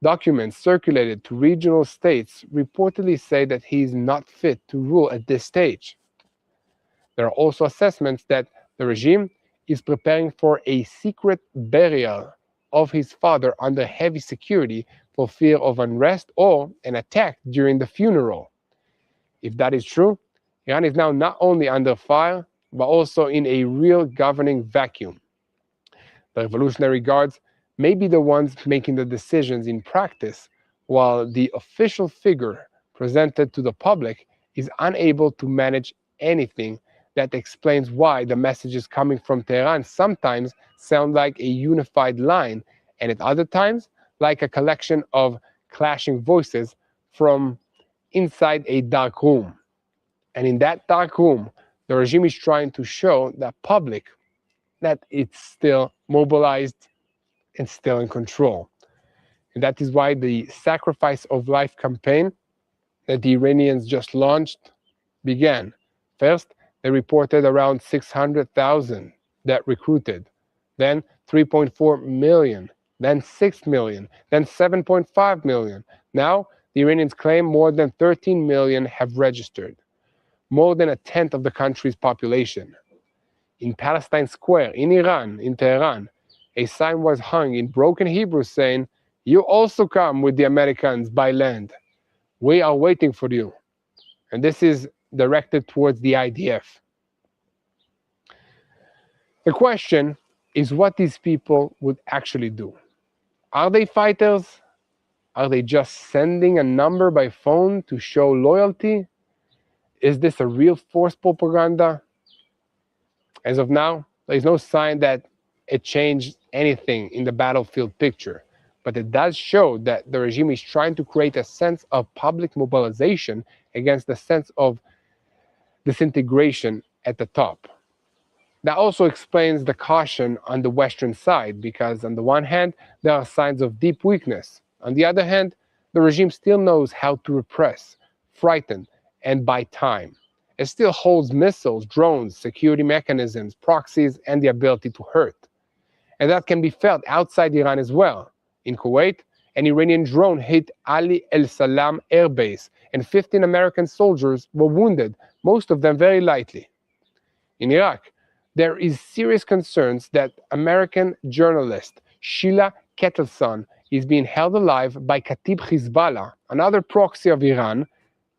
Documents circulated to regional states reportedly say that he is not fit to rule at this stage. There are also assessments that the regime is preparing for a secret burial of his father under heavy security for fear of unrest or an attack during the funeral. If that is true, Iran is now not only under fire, but also in a real governing vacuum. The Revolutionary Guards may be the ones making the decisions in practice, while the official figure presented to the public is unable to manage anything. That explains why the messages coming from Tehran sometimes sound like a unified line, and at other times like a collection of clashing voices from inside a dark room. And in that dark room, the regime is trying to show the public that it's still mobilized and still in control. And that is why the Sacrifice of Life campaign that the Iranians just launched began. First, they reported around 600,000 that recruited, then 3.4 million, then 6 million, then 7.5 million. Now, the Iranians claim more than 13 million have registered, more than a tenth of the country's population. In Palestine Square, in Iran, in Tehran, a sign was hung in broken Hebrew saying, "You also come with the Americans by land. We are waiting for you." And this is directed towards the IDF. The question is what these people would actually do. Are they fighters? Are they just sending a number by phone to show loyalty? Is this a real force propaganda? As of now, there is no sign that it changed anything in the battlefield picture, but it does show that the regime is trying to create a sense of public mobilization against the sense of disintegration at the top. That also explains the caution on the Western side, because on the one hand, there are signs of deep weakness. On the other hand, the regime still knows how to repress, frighten, and buy time. It still holds missiles, drones, security mechanisms, proxies, and the ability to hurt. And that can be felt outside Iran as well. In Kuwait, an Iranian drone hit Ali El Salam air base, and 15 American soldiers were wounded, most of them very lightly. In Iraq, there is serious concerns that American journalist Sheila Kettleson is being held alive by Katib Hezbollah, another proxy of Iran,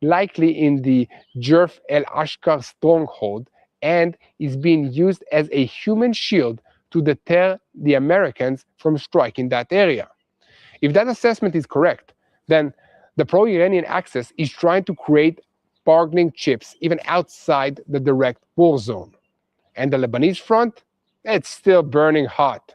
likely in the Jerf el-Ashkar stronghold, and is being used as a human shield to deter the Americans from striking that area. If that assessment is correct, then the pro-Iranian axis is trying to create bargaining chips even outside the direct war zone. And the Lebanese front, it's still burning hot.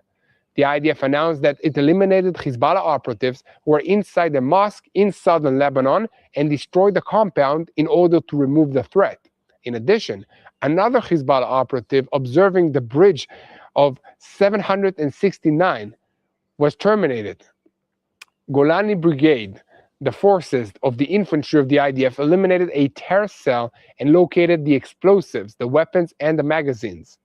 The IDF announced that it eliminated Hezbollah operatives who were inside a mosque in southern Lebanon and destroyed the compound in order to remove the threat. In addition, another Hezbollah operative observing the bridge of 769 was terminated. Golani Brigade, the forces of the infantry of the IDF, eliminated a terror cell and located the explosives, the weapons, and the magazines.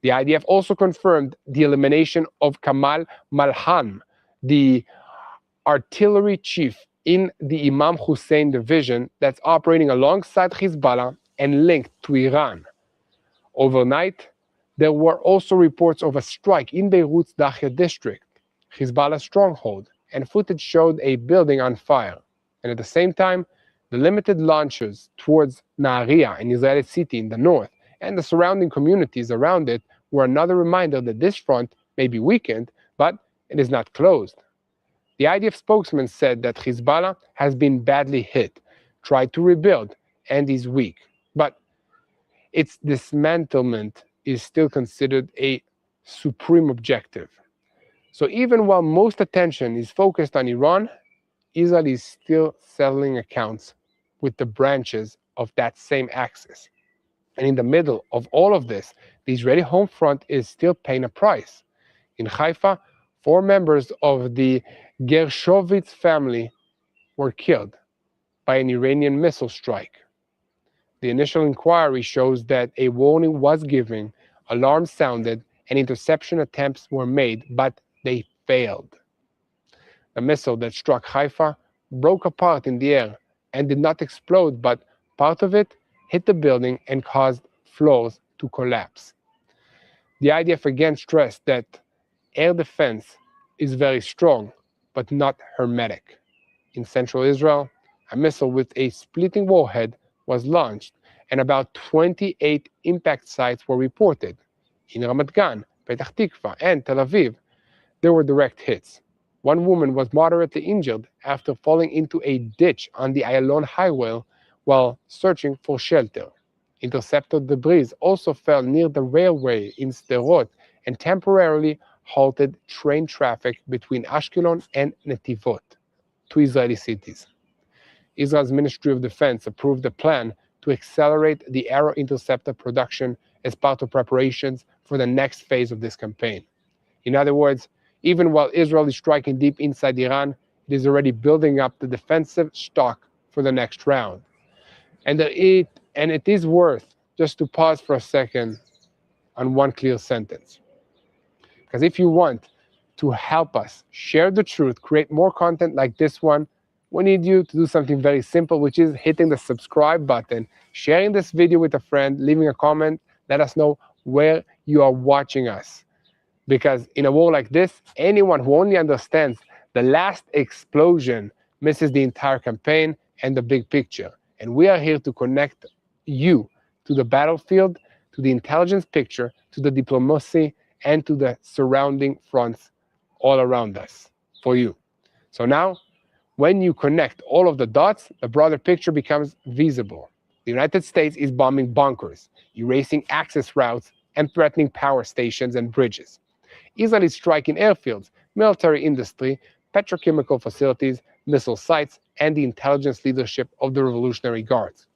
The IDF also confirmed the elimination of Kamal Malham, the artillery chief in the Imam Hussein division that's operating alongside Hezbollah and linked to Iran. Overnight, there were also reports of a strike in Beirut's Dahya district, Hezbollah's stronghold, and footage showed a building on fire. And at the same time, the limited launches towards Nahariya, an Israeli city in the north, and the surrounding communities around it were another reminder that this front may be weakened, but it is not closed. The IDF spokesman said that Hezbollah has been badly hit, tried to rebuild, and is weak. But its dismantlement is still considered a supreme objective. So even while most attention is focused on Iran, Israel is still settling accounts with the branches of that same axis. And in the middle of all of this, the Israeli home front is still paying a price. In Haifa, 4 members of the Gershovitz family were killed by an Iranian missile strike. The initial inquiry shows that a warning was given, alarms sounded, and interception attempts were made, but they failed. The missile that struck Haifa broke apart in the air and did not explode, but part of it hit the building and caused floors to collapse. The IDF again stressed that air defense is very strong, but not hermetic. In central Israel, a missile with a splitting warhead was launched, and about 28 impact sites were reported. In Ramat Gan, Petah Tikva, and Tel Aviv, there were direct hits. One woman was moderately injured after falling into a ditch on the Ayalon highway while searching for shelter. Interceptor debris also fell near the railway in Sderot and temporarily halted train traffic between Ashkelon and Netivot, 2 Israeli cities. Israel's Ministry of Defense approved a plan to accelerate the Arrow interceptor production as part of preparations for the next phase of this campaign. In other words, even while Israel is striking deep inside Iran, it is already building up the defensive stock for the next round. And it is worth just to pause for a second on one clear sentence. Because if you want to help us share the truth, create more content like this one, we need you to do something very simple, which is hitting the subscribe button, sharing this video with a friend, leaving a comment, let us know where you are watching us. Because in a war like this, anyone who only understands the last explosion misses the entire campaign and the big picture. And we are here to connect you to the battlefield, to the intelligence picture, to the diplomacy, and to the surrounding fronts all around us for you. So now, when you connect all of the dots, the broader picture becomes visible. The United States is bombing bunkers, erasing access routes, and threatening power stations and bridges. Israel is striking airfields, military industry, petrochemical facilities, missile sites, and the intelligence leadership of the Revolutionary Guards.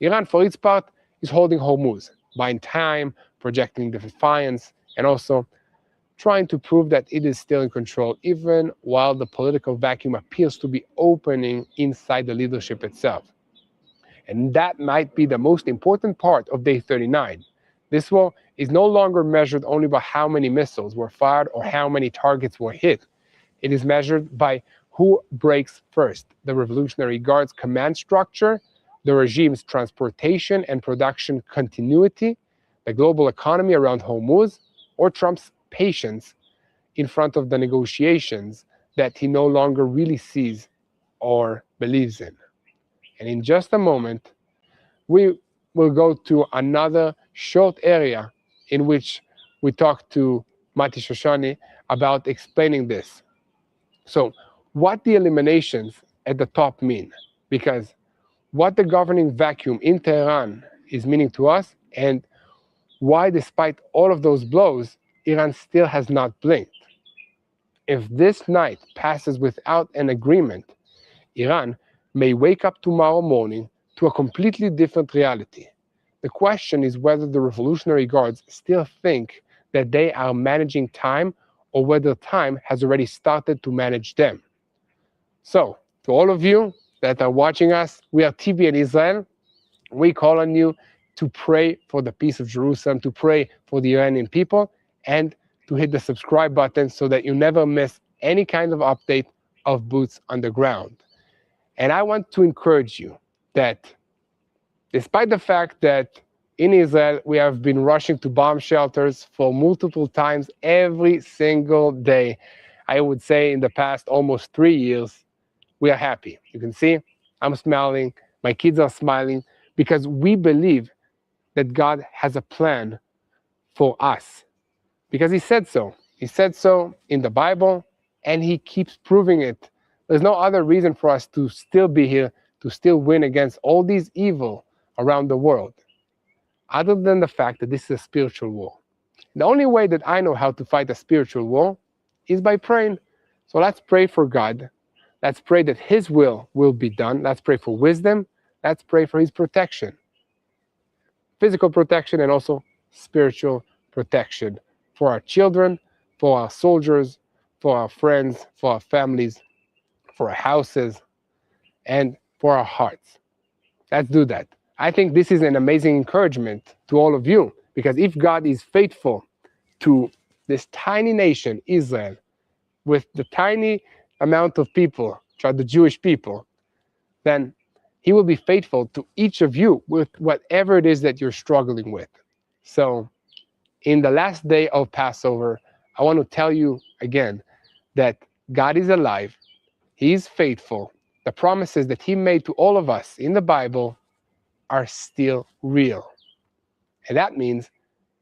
Iran, for its part, is holding Hormuz, buying time, projecting defiance, and also trying to prove that it is still in control, even while the political vacuum appears to be opening inside the leadership itself. And that might be the most important part of Day 39. This war is no longer measured only by how many missiles were fired or how many targets were hit. It is measured by who breaks first: the Revolutionary Guard's command structure, the regime's transportation and production continuity, the global economy around Hormuz, or Trump's patience in front of the negotiations that he no longer really sees or believes in. And in just a moment, we will go to another short area in which we talk to Mati Shoshani about explaining this. So, what the eliminations at the top mean, because what the governing vacuum in Tehran is meaning to us, and why, despite all of those blows, Iran still has not blinked. If this night passes without an agreement, Iran may wake up tomorrow morning to a completely different reality. The question is whether the Revolutionary Guards still think that they are managing time, or whether time has already started to manage them. So, to all of you that are watching us, we are TBN Israel. We call on you to pray for the peace of Jerusalem, to pray for the Iranian people, and to hit the subscribe button so that you never miss any kind of update of Boots on the Ground. And I want to encourage you that despite the fact that in Israel we have been rushing to bomb shelters for multiple times every single day, I would say in the past almost 3 years, we are happy. You can see I'm smiling, my kids are smiling, because we believe that God has a plan for us. Because he said so. He said so in the Bible, and he keeps proving it. There's no other reason for us to still be here, to still win against all these evil around the world, other than the fact that this is a spiritual war. The only way that I know how to fight a spiritual war is by praying. So let's pray for God. Let's pray that his will be done. Let's pray for wisdom. Let's pray for his protection. Physical protection and also spiritual protection for our children, for our soldiers, for our friends, for our families, for our houses, and for our hearts. Let's do that. I think this is an amazing encouragement to all of you, because if God is faithful to this tiny nation, Israel, with the tiny amount of people, which are the Jewish people, then he will be faithful to each of you with whatever it is that you're struggling with. So in the last day of Passover, I want to tell you again that God is alive. He is faithful. The promises that he made to all of us in the Bible are still real. And that means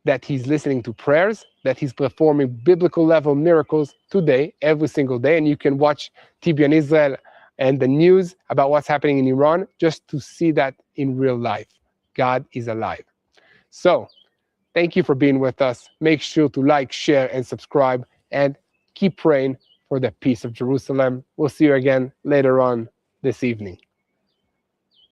that he's listening to prayers, that he's performing biblical level miracles today, every single day. And you can watch TBN Israel and the news about what's happening in Iran just to see that in real life. God is alive. So thank you for being with us. Make sure to like, share, and subscribe, and keep praying for the peace of Jerusalem. We'll see you again later on this evening.